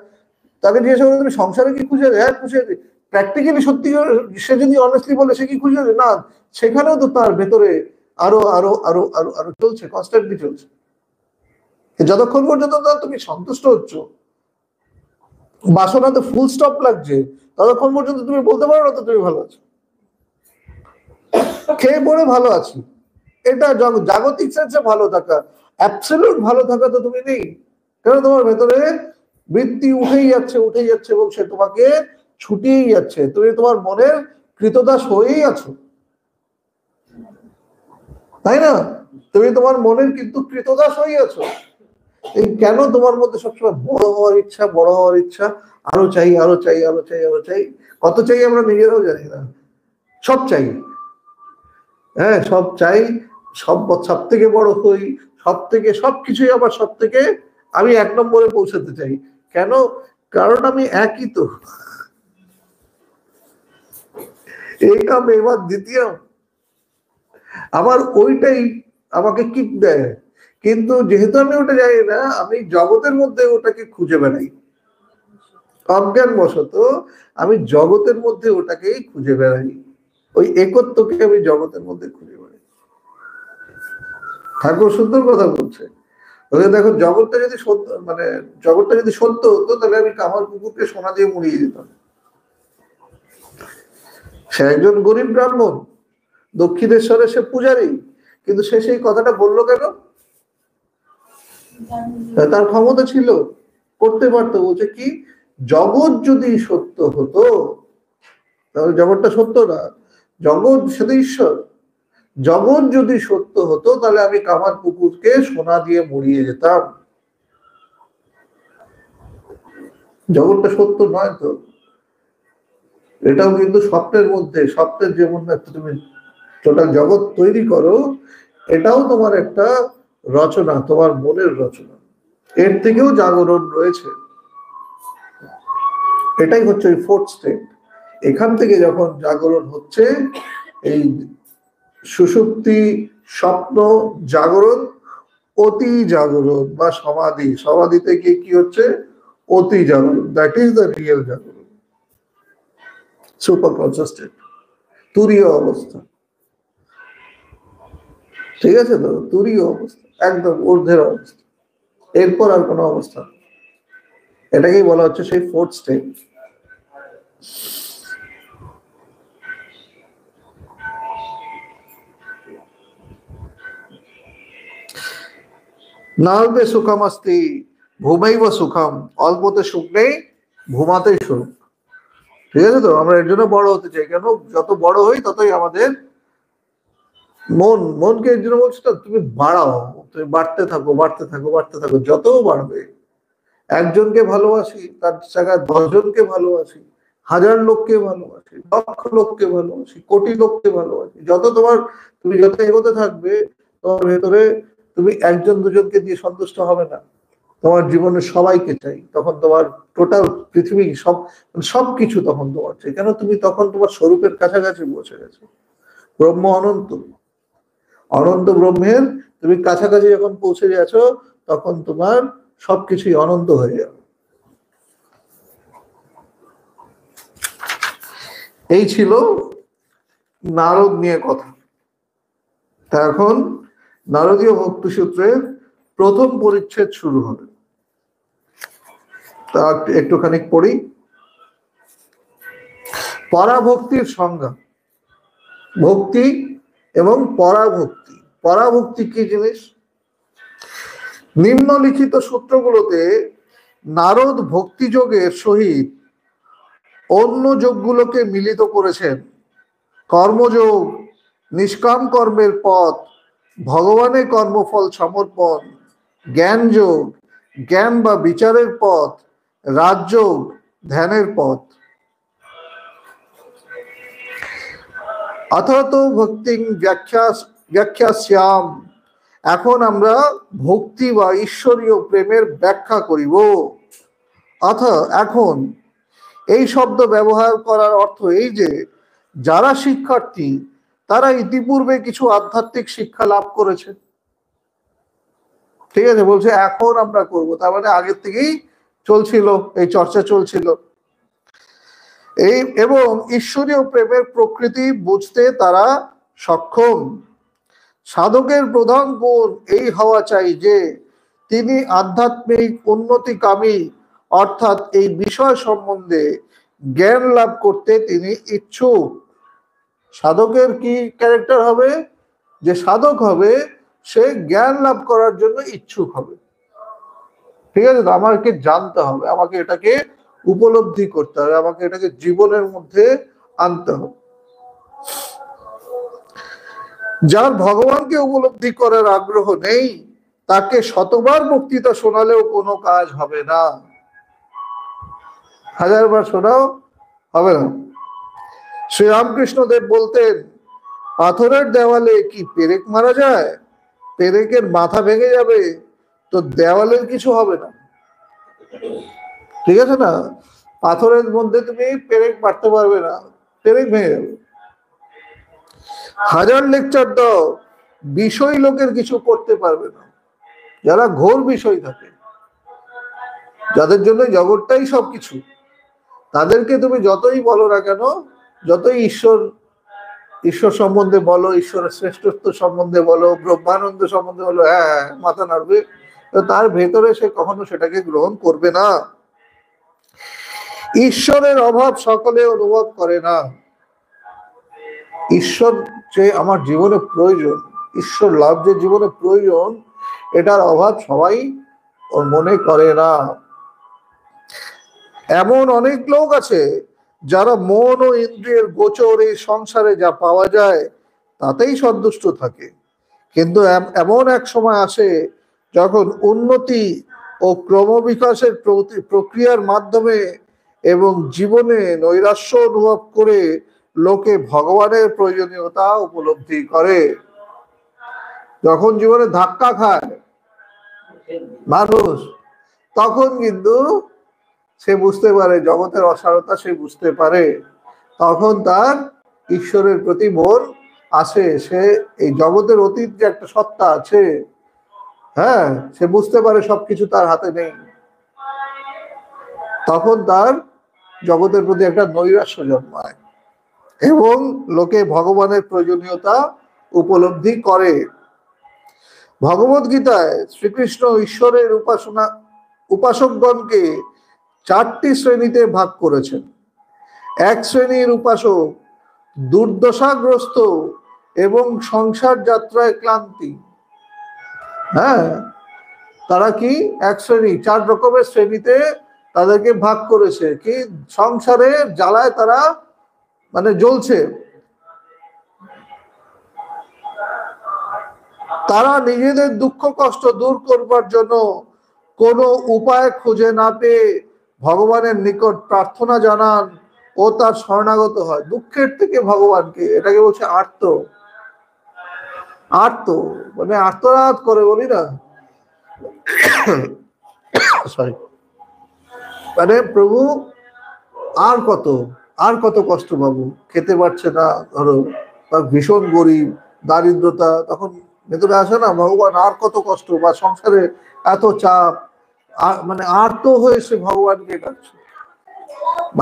তাকে জিজ্ঞেস করো তুমি সংসারে কি খুশি আছে? হ্যাঁ খুশি আছে। প্র্যাকটিক্যালি সত্যি সে যদি অনেস্টলি বলে সে কি খুশি আছে? না, সেখানেও তো তার ভেতরে আরো আরো আরো আরো আরো চলছে, কনস্ট্যান্টলি চলছে। যতক্ষণ পর্যন্ত তুমি সন্তুষ্ট হচ্ছ, বাসনাতে ফুল স্টপ লাগছে, ততক্ষণ পর্যন্ত তুমি বলতে পারো না তো তুমি ভালো আছো। খেয়ে পড়ে ভালো আছি, এটা জাগতিক সেন্সে ভালো থাকা। অ্যাবসলিউট ভালো থাকা তো তুমি নেই, কেন? তোমার ভেতরে বৃত্তি উঠেই যাচ্ছে, উঠেই যাচ্ছে, এবং সে তোমাকে ছুটিয়েই যাচ্ছে। তুমি তোমার মনের কৃতদাস হয়েই আছো, তাই না? তুমি তোমার মনের কিন্তু কৃতদাস হয়ে আছো। এই কেন তোমার মধ্যে সবসময় বড় হওয়ার ইচ্ছা, বড় হওয়ার ইচ্ছা, আরো চাই, আরো চাই, আরো চাই, আরো চাই। কত চাই আমরা নিজেরাও জানি না, সব চাই। হ্যাঁ সব চাই, সব থেকে বড় হই, সব থেকে সবকিছুই আবার সব থেকে আমি এক নম্বরে পৌঁছাতে চাই। কেন? কারণ আমি একই তো, একম এবার দ্বিতীয়। আমার ওইটাই আমাকে কিক দেয়, কিন্তু যেহেতু আমি ওটা জানি না, আমি জগতের মধ্যে ওটাকে খুঁজে বেড়াই। অজ্ঞান বশত আমি জগতের মধ্যে ওটাকেই খুঁজে বেড়াই, ওই একত্বকে আমি জগতের মধ্যে খুঁজে বেড়াই। ঠাকুর সুন্দর কথা বলছে, ওকে দেখো, জগৎটা যদি সত্য, মানে জগৎটা যদি সত্য হতো তাহলে আমি কামার কুকুরকে সোনা দিয়ে মুড়িয়ে দিতাম। সে একজন গরিব ব্রাহ্মণ, দক্ষিণেশ্বরে সে পূজারী, কিন্তু সে সেই কথাটা বললো কেন? তার ক্ষমতা ছিল, করতে পারতো। বলছে কি, জগৎ যদি সত্য হতো, তাহলে জগৎটা সত্য না, জগৎ সেটা ঈশ্বর, জগৎ যদি সত্য হতো তাহলে আমি কামার পুকুরকে সোনা দিয়ে মুড়িয়ে যেতাম। জগৎটা সত্য নয় তো, এটাও কিন্তু স্বপ্নের মধ্যে, স্বপ্নের যেমন একটা তুমি টোটাল জগৎ তৈরি করো, এটাও তোমার একটা রচনা, তোমার মনের রচনা, এর থেকেও জাগরণ রয়েছে। এটাই হচ্ছে ওই ফোর্থ স্টেপ। এখান থেকে যখন জাগরণ হচ্ছে, এই সুষুপ্তি, স্বপ্ন, জাগরণ, অতি জাগরণ বা সমাধি, সমাধিতে গিয়ে কি হচ্ছে, অতি জাগরণ, দ্যাট ইজ দ্য রিয়েল জাগরণ, সুপার কনসিয়াস স্টেট, তুরীয় অবস্থা। ঠিক আছে তো, তুরীয় অবস্থা, একদম ঊর্ধ্বের অবস্থা, এরপর আর কোনো অবস্থা। এটাকেই বলা হচ্ছে সেই ফোর্থ স্টেপ। নালবে সুখম আস্তি ঘুমাইব সুখম, অল্পতে সুখ নেই, ঘুমাতেই সুখ। ঠিক আছে তো, আমরা এর জন্য বড় হতে চাই। কেন? যত বড় হই ততই আমাদের মনকে এর জন্য বলছি না, তুমি বাড়াও, তুমি বাড়তে থাকো, বাড়তে থাকো, বাড়তে থাকো, যত বাড়বে। একজনকে ভালোবাসি, তার জায়গায় 10 জনকে ভালোবাসি, 1000 লোককে ভালোবাসি, লক্ষ লোককে ভালোবাসি, কোটি লোককে ভালোবাসি। তুমি যত এগোতে থাকবে, তোমার ভেতরে তুমি 1 জন 2 জনকে দিয়ে সন্তুষ্ট হবে না, তোমার জীবনে সবাইকে চাই। তখন তোমার টোটাল পৃথিবী, সবকিছু তখন তোমার চাই। কেন? তুমি তখন তোমার স্বরূপের কাছাকাছি পৌঁছে গেছো। ব্রহ্ম অনন্ত, অনন্ত ব্রহ্মের তুমি কাছাকাছি যখন পৌঁছে গেছো, তখন তোমার সবকিছুই অনন্ত হয়ে যাবে। এই ছিল নারদ নিয়ে কথা। তা এখন নারদীয় ভক্তি সূত্রের প্রথম পরিচ্ছেদ শুরু হবে। তা একটুখানি পড়ি। পরাভক্তির সংজ্ঞা, ভক্তি এবং পরাভক্তি। পরাভক্তি কি জিনিস? নিম্নলিখিত সূত্রগুলোতে নারদ ভক্তিযোগের সহিত অন্য যোগগুলোকে মিলিত করেছেন। কর্মযোগ, নিষ্কাম কর্মের পথ, ভগবানের কর্মফল সমর্পণ, জ্ঞান যোগ, জ্ঞান বা বিচারের পথ, রাজযোগ, ধ্যানের পথ। অথত ভক্তি ব্যাখ্যাস্যাম, এখন আমরা ভক্তি বা ঈশ্বরীয় প্রেমের ব্যাখ্যা করিব। এখন এই শব্দ ব্যবহার করার অর্থ এই যে, যারা শিক্ষার্থী তারা ইতিপূর্বে কিছু আধ্যাত্মিক শিক্ষা লাভ করেছে। ঠিক আছে, বলছে এখন আমরা করব, তার মানে আগের থেকেই চলছিল, এই চর্চা চলছিল। এবং ঈশ্বরীয় প্রেমের প্রকৃতি বুঝতে তারা সক্ষম। সাধকের প্রধান গুণ এই হওয়া চাই যে তিনি আধ্যাত্মিক উন্নতিকামী, অর্থাৎ এই বিষয় সম্বন্ধে জ্ঞান লাভ করতে তিনি ইচ্ছুক। সাধকের কি ক্যারেক্টার হবে? যে সাধক হবে সে জ্ঞান লাভ করার জন্য ইচ্ছুক হবে। ঠিক আছে তো, আমাকে জানতে হবে, আমাকে এটাকে উপলব্ধি করতে হবে, আমাকে এটাকে জীবনের মধ্যে আনতে হবে। যার ভগবানকে উপলব্ধি করার আগ্রহ নেই, তাকে শতবার বক্তৃতা শোনালেও কোনো কাজ হবে না, 1000 বার শোনাও হবে না। শ্রীরামকৃষ্ণদেব বলতেন, পাথরের দেওয়ালে কি পেরেক মারা যায়? পেরেকের মাথা ভেঙে যাবে, তো দেওয়ালের কিছু হবে না। ঠিক আছে না, পাথরের মধ্যে তুমি পেরেক মারতে পারবে না, পেরেক ভেঙে যাবে। 1000 লেকচার দাও, বিষয় লোকের কিছু করতে পারবে না। যারা ঘোর বিষয় থাকে, যাদের জন্য জগৎটাই সবকিছু, তাদেরকে তুমি যতই বলো না কেন, যতই ঈশ্বর সম্বন্ধে বলো, ঈশ্বরের শ্রেষ্ঠত্ব সম্বন্ধে বলো, ব্রহ্মানন্দ সম্বন্ধে বলো, হ্যাঁ মাথা নাড়বে, তার ভেতরে সে কখনো সেটাকে গ্রহণ করবে না। ঈশ্বরের অভাব সকলে অনুভব করে না। ঈশ্বর যে আমার জীবনে প্রয়োজন, ঈশ্বর লাভ যে জীবনে প্রয়োজন, এটার অভাব সবাই ওর মনে করে না। এমন অনেক লোক আছে যারা মন ও ইন্দ্রিয়ের গোচর এই সংসারে যা পাওয়া যায় তাতেই সন্তুষ্ট থাকে, কিন্তু এমন এক সময় আসে যখন উন্নতি ও ক্রমবিকাশের প্রক্রিয়ার মাধ্যমে এবং জীবনে নৈরাশ্য অনুভব করে লোকে ভগবানের প্রয়োজনীয়তা উপলব্ধি করে। যখন জীবনে ধাক্কা খায় মানুষ, তখন কিন্তু সে বুঝতে পারে জগতের অসারতা, সে বুঝতে পারে, তখন তার ঈশ্বরের প্রতি মন আসে। সে এই জগতের অতীত যে একটা সত্তা আছে, হ্যাঁ, সে বুঝতে পারে সবকিছু তার হাতে নেই। তখন তার জগতের প্রতি একটা নৈরাশ্য জন্মায় এবং লোকে ভগবানের প্রয়োজনীয়তা উপলব্ধি করে। ভগবদ গীতায় শ্রীকৃষ্ণ ঈশ্বরের উপাসকগণকে 4টি শ্রেণীতে ভাগ করেছেন। এক শ্রেণীর উপাসক দুর্দশাগ্রস্ত এবং সংসার যাত্রায় ক্লান্তি। হ্যাঁ, তারা কি এক শ্রেণী, 4 রকমের শ্রেণীতে তাদেরকে ভাগ করেছে। কি সংসারের জ্বালায় তারা মানে জ্বলছে, তারা নিজেদের দুঃখ কষ্ট দূর করবার জন্য কোনো উপায় খুঁজে না পেয়ে ভগবানের নিকট প্রার্থনা জানান ও তার শরণাগত হয়। দুঃখের থেকে ভগবানকে, এটাকে বলছে আর্ত। আর্ত মানে আর্তনাদ করে বলি না, সরি, মানে প্রভু আর কত কষ্ট পাবো, খেতে পারছে না ধরো, বা ভীষণ গরিব, দারিদ্রতা, তখন ভেতরে আসে না ভগবান আর কত কষ্ট, বা সংসারে এত চাপ, মানে আর্ত হয়ে সে ভগবানকে ডাকছে,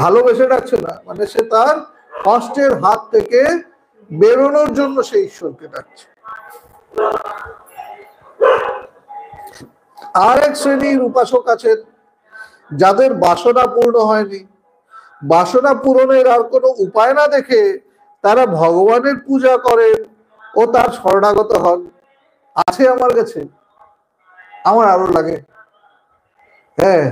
ভালোবেসে ডাকছে না, মানে সে তার কষ্টের হাত থেকে বেরোনোর জন্য সে ঈশ্বরকে ডাকছে। আর এক শ্রেণীর উপাসক আছেন যাদের বাসনা পূর্ণ হয়নি। বাসনা পূরণের আর কোনো উপায় না দেখে তারা ভগবানের পূজা করেন ও তার শরণাগত হন। আছে আমার কাছে, আমার আরো লাগে, হ্যাঁ,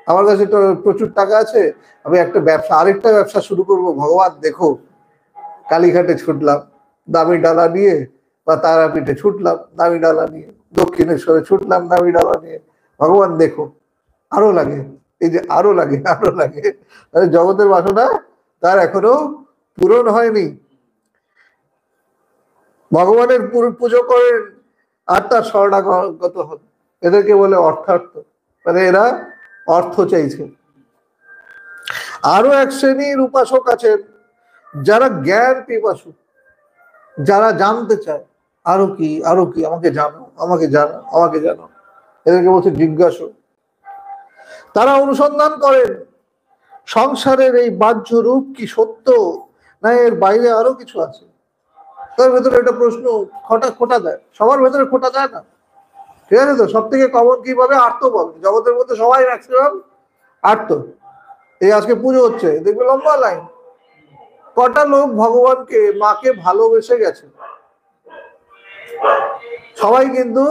আমার কাছে তো প্রচুর টাকা আছে, আমি একটা ব্যবসা, আরেকটা ব্যবসা শুরু করব, ভগবান দেখো, কালীঘাটে ছুটলাম দামি ডালা নিয়ে, বা তারাপীঠে ছুটলাম দামি ডালা নিয়ে, দক্ষিণেশ্বরে ছুটলাম দামি ডালা নিয়ে, ভগবান দেখো, আরো লাগে, এই যে আরো লাগে আরো লাগে, জগতের বাসনা তার এখনো পূরণ হয়নি। ভগবানের পুজো করেন আর তার শরণাগত হন, এদেরকে বলে অর্থার্থ, মানে এরা অর্থ চাইছে। আরো এক শ্রেণীর উপাসক আছেন যারা জ্ঞান পিপাসু, যারা জানতে চায় আরো কি আরো কি, আমাকে জানো আমাকে জানো আমাকে জানো, এদেরকে বলছে জিজ্ঞাসু। তারা অনুসন্ধান করেন সংসারের এই বাহ্য রূপ কি সত্য, না এর বাইরে আরো কিছু আছে। তার ভেতরে একটা প্রশ্ন খোটা দেয়, সবার ভেতরে খোটা দেয় না, ঠিক আছে তো? সব থেকে কমন কি পাবে? আর্ত পাবে। জগতের মধ্যে সবাই ম্যাক্সিমাম আর্ত। এই আজকে পুজো হচ্ছে, দেখবে লম্বা লাইন, কটা লোক ভগবানকে মাকে ভালোবেসে গেছে, সবাই কিন্তু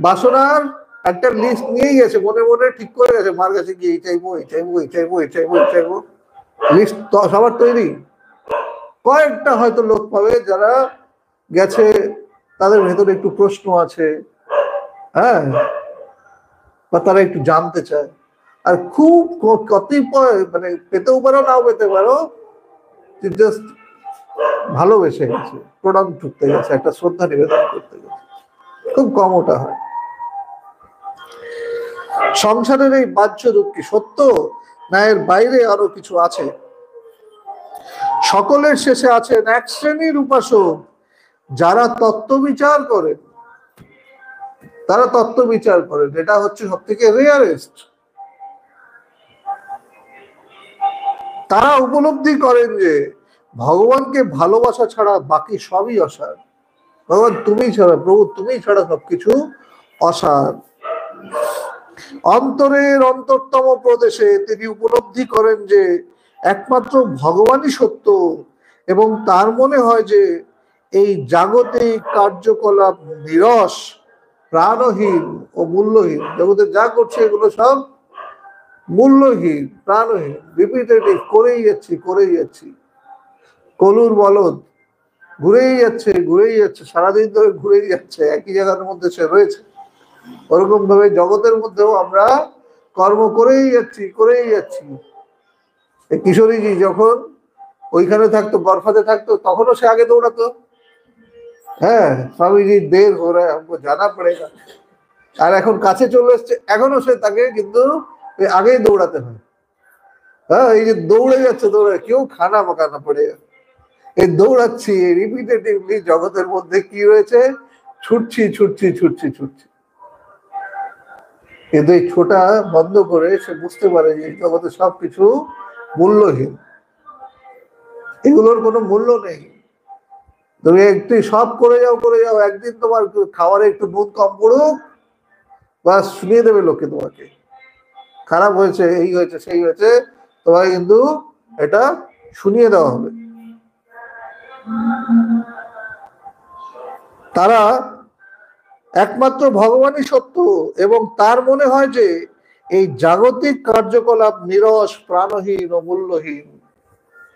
বাসনার একটা লিস্ট নিয়েই গেছে, মনে মনে ঠিক করে গেছে, মার কাছে গিয়ে এই চাইবো এই চাইবো এই চাইবো এই চাইবো এই চাইবো, লিস্ট সবার তৈরি। কয়েকটা হয়তো লোক পাবে যারা গেছে, তাদের ভেতরে একটু প্রশ্ন আছে, হ্যাঁ, বা তারা একটু জানতে চায়, আর খুব কতিপয় মানে পেতেও পারো নাও পেতে পারো, জাস্ট ভালোবেসে গেছে, প্রণাম ঠুকতে গেছে, একটা শ্রদ্ধা নিবেদন করতে গেছে, খুব কম ওটা হয়। সংসারের এই বাহ্য রূপ কি সত্য, না এর বাইরে আরো কিছু আছে? সকলের শেষে আছেন এক শ্রেণীর উপাসক যারা তত্ত্ব বিচার করেন। তারা তত্ত্ব বিচার করেন, এটা হচ্ছে সব থেকে রেয়ারেস্ট। তারা উপলব্ধি করেন যে ভগবানকে ভালোবাসা ছাড়া বাকি সবই অসার। ভগবান তুমি ছাড়া, প্রভু তুমি ছাড়া সবকিছু অসার। অন্তরের অন্তরতম প্রদেশে তিনি উপলব্ধি করেন যে একমাত্র ভগবানই সত্য, এবং তার মনে হয় যে এই জাগতিক কার্যকলাপ নিরস প্রাণহীন ও মূল্যহীন। জগতে যা করছে এগুলো সব মূল্যহীন, প্রাণহীন, রিপিটেটিভ, করেই যাচ্ছি। কলুর বলদ ঘুরেই যাচ্ছে, সারাদিন ধরে ঘুরেই যাচ্ছে, একই জায়গার মধ্যে সে রয়েছে। ওরকম ভাবে জগতের মধ্যেও আমরা কর্ম করেই যাচ্ছি। এই কিশোরীজি যখন ওইখানে থাকতো, বরফাতে থাকতো, তখনও সে আগে দৌড়াতো। হ্যাঁ, স্বামীজি দের হো রা हमको जाना पड़ेगा। আর এখন কাছে চলে এসছে, এখনো সে তাকে কিন্তু আগেই দৌড়াতে হয়। হ্যাঁ, এই যে দৌড়ে যাচ্ছে, কেউ খানা পাকানা পড়ে, এই দৌড়াচ্ছি রিপিটেটিভলি জগতের মধ্যে কি রয়েছে, ছুটছি। কিন্তু এই ছোটা বন্ধ করে সে বুঝতে পারে যে জগতে সবকিছু মূল্যহীন, এগুলোর কোনো মূল্য নেই। তুমি একটু সব করে যাও, একদিন তোমার খাবারে একটু নুন কম পড়ুক, বাস শুনিয়ে দেবে লোকে তোমাকে, খারাপ হয়েছে, এই হয়েছে, সেই হয়েছে, তোমাকে কিন্তু এটা শুনিয়ে দেওয়া হবে। তারা একমাত্র ভগবানই সত্য এবং তার মনে হয় যে এই জাগতিক কার্যকলাপ নিরস, প্রাণহীন ও মূল্যহীন।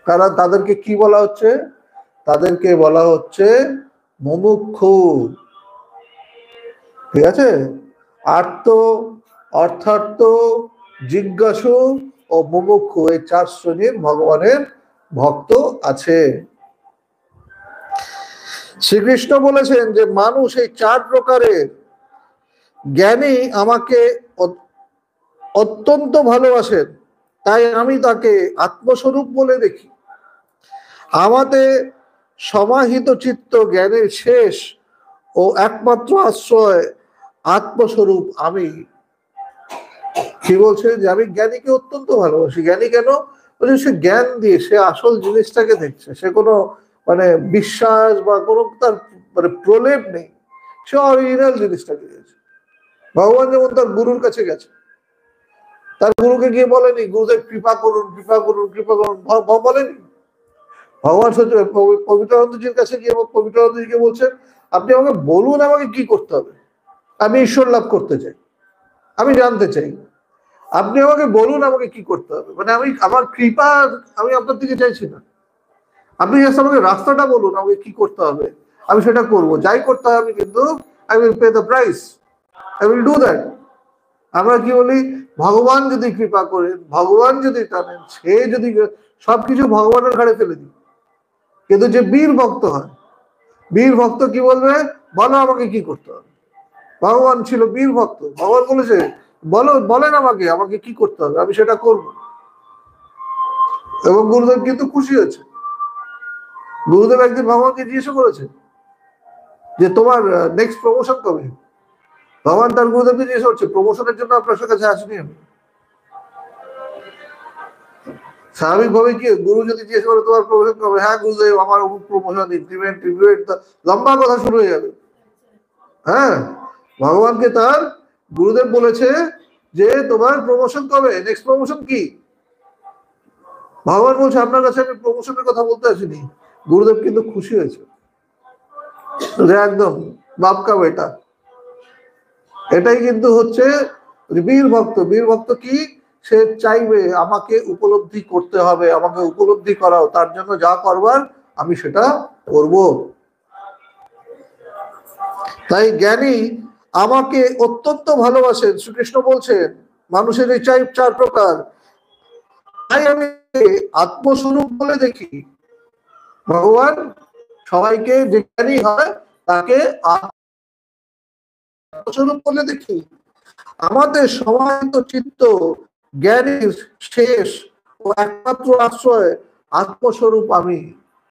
কারণ তাদেরকে কি বলা হচ্ছে? তাদেরকে বলা হচ্ছে মুমুক্ষু। ঠিক আছে? আর্ত, অর্থার্থ, জিজ্ঞাসু ও মুমুক্ষু, এই 4 শ্রেণীর ভগবানের ভক্ত আছে। শ্রীকৃষ্ণ বলেছেন যে মানুষ এই 4 প্রকারের। জ্ঞানী আমাকে অত্যন্ত ভালোবাসেন, তাই আমি তাকে আত্মস্বরূপ বলে দেখি। আমাদের সমাহিত চিত্ত জ্ঞানের শেষ ও একমাত্র আশ্রয় আত্মস্বরূপ আমি। কি বলছে? যে আমি জ্ঞানীকে অত্যন্ত ভালোবাসি। জ্ঞানী কেন? বলছে সে জ্ঞান দিয়ে সে আসল জিনিসটাকে দেখছে, সে কোনো মানে বিশ্বাস বা কোনো তার মানে প্রলেপ নেই, সে অরিজিনাল জিনিসটাকে দেখছে। ভগবান যেমন তার গুরুর কাছে গেছে, তার গুরুকে গিয়ে বলেনি গুরুদেব কৃপা করুন বলেনি। ভগবান পবিত্রানন্দজির কাছে গিয়ে পবিত্রানন্দজিকে বলছেন আপনি আমাকে বলুন আমাকে কি করতে হবে, আমি ঈশ্বর লাভ করতে চাই, আমি জানতে চাই, আপনি আমাকে বলুন আমাকে কি করতে হবে। মানে আমি আমার কৃপা আমি আপনার দিকে চাইছি না, আপনি জাস্ট আমাকে রাস্তাটা বলুন আমাকে কি করতে হবে, আমি সেটা করব, যাই করতে হবে, কিন্তু I will pay the price, I will do that. আমরা কি বলি? ভগবান যদি কৃপা করেন, ভগবান যদি টানেন, সে যদি সবকিছু ভগবানের ঘাড়ে ফেলে দিই। কিন্তু যে বীর ভক্ত হয়, বীর ভক্ত কি বলবে? বলো আমাকে কি করতে হবে। ভগবান ছিল বীর ভক্ত, ভগবান বলেছে বলেন আমাকে আমাকে কি করতে হবে, আমি সেটা করব। এবং গুরুদেব কিন্তু খুশি হয়েছে। গুরুদেব একদিন ভগবানকে জিজ্ঞেস করেছে যে তোমার নেক্সট প্রমোশন কবে? ভগবান তার গুরুদেবকে জিজ্ঞেস করছে প্রমোশনের জন্য আপনার কাছে আসিনি আমি। স্বাভাবিকভাবে কি গুরু যদি জিজ্ঞেস করে তোমার প্রমোশন কবে, হ্যাঁ গুরুদেব আমার অমুক প্রমোশন, ইনক্রিমেন্ট, লম্বা কথা শুরু হয়ে যাবে। হ্যাঁ, ভগবানকে তার গুরুদেব বলেছে যে তোমার প্রমোশন কবে, নেক্সট প্রমোশন কি? ভগবান বলছে আপনার কাছে আমি প্রমোশনের কথা বলতে আসিনি। গুরুদেব কিন্তু খুশি হয়েছে, একদম বাপকা বেটা। এটাই কিন্তু হচ্ছে বীর ভক্ত। বীর ভক্ত কি? সে চাইবে আমাকে উপলব্ধি করতে হবে, আমাকে উপলব্ধি করাও, তার জন্য যা করবার আমি সেটা করব। তাই জ্ঞানী আমাকে অত্যন্ত ভালোবাসেন। শ্রীকৃষ্ণ বলছেন মানুষের এই 4 প্রকার, তাই আমি আত্মস্বরূপ বলে দেখি। ভগবান সবাইকে যে জ্ঞানী হয় তাকে আত্মস্বরূপ বলে দেখি। আমাদের সমাহিত চিত্ত জ্ঞানের শেষ ও একমাত্র আশ্রয় আত্মস্বরূপ আমি।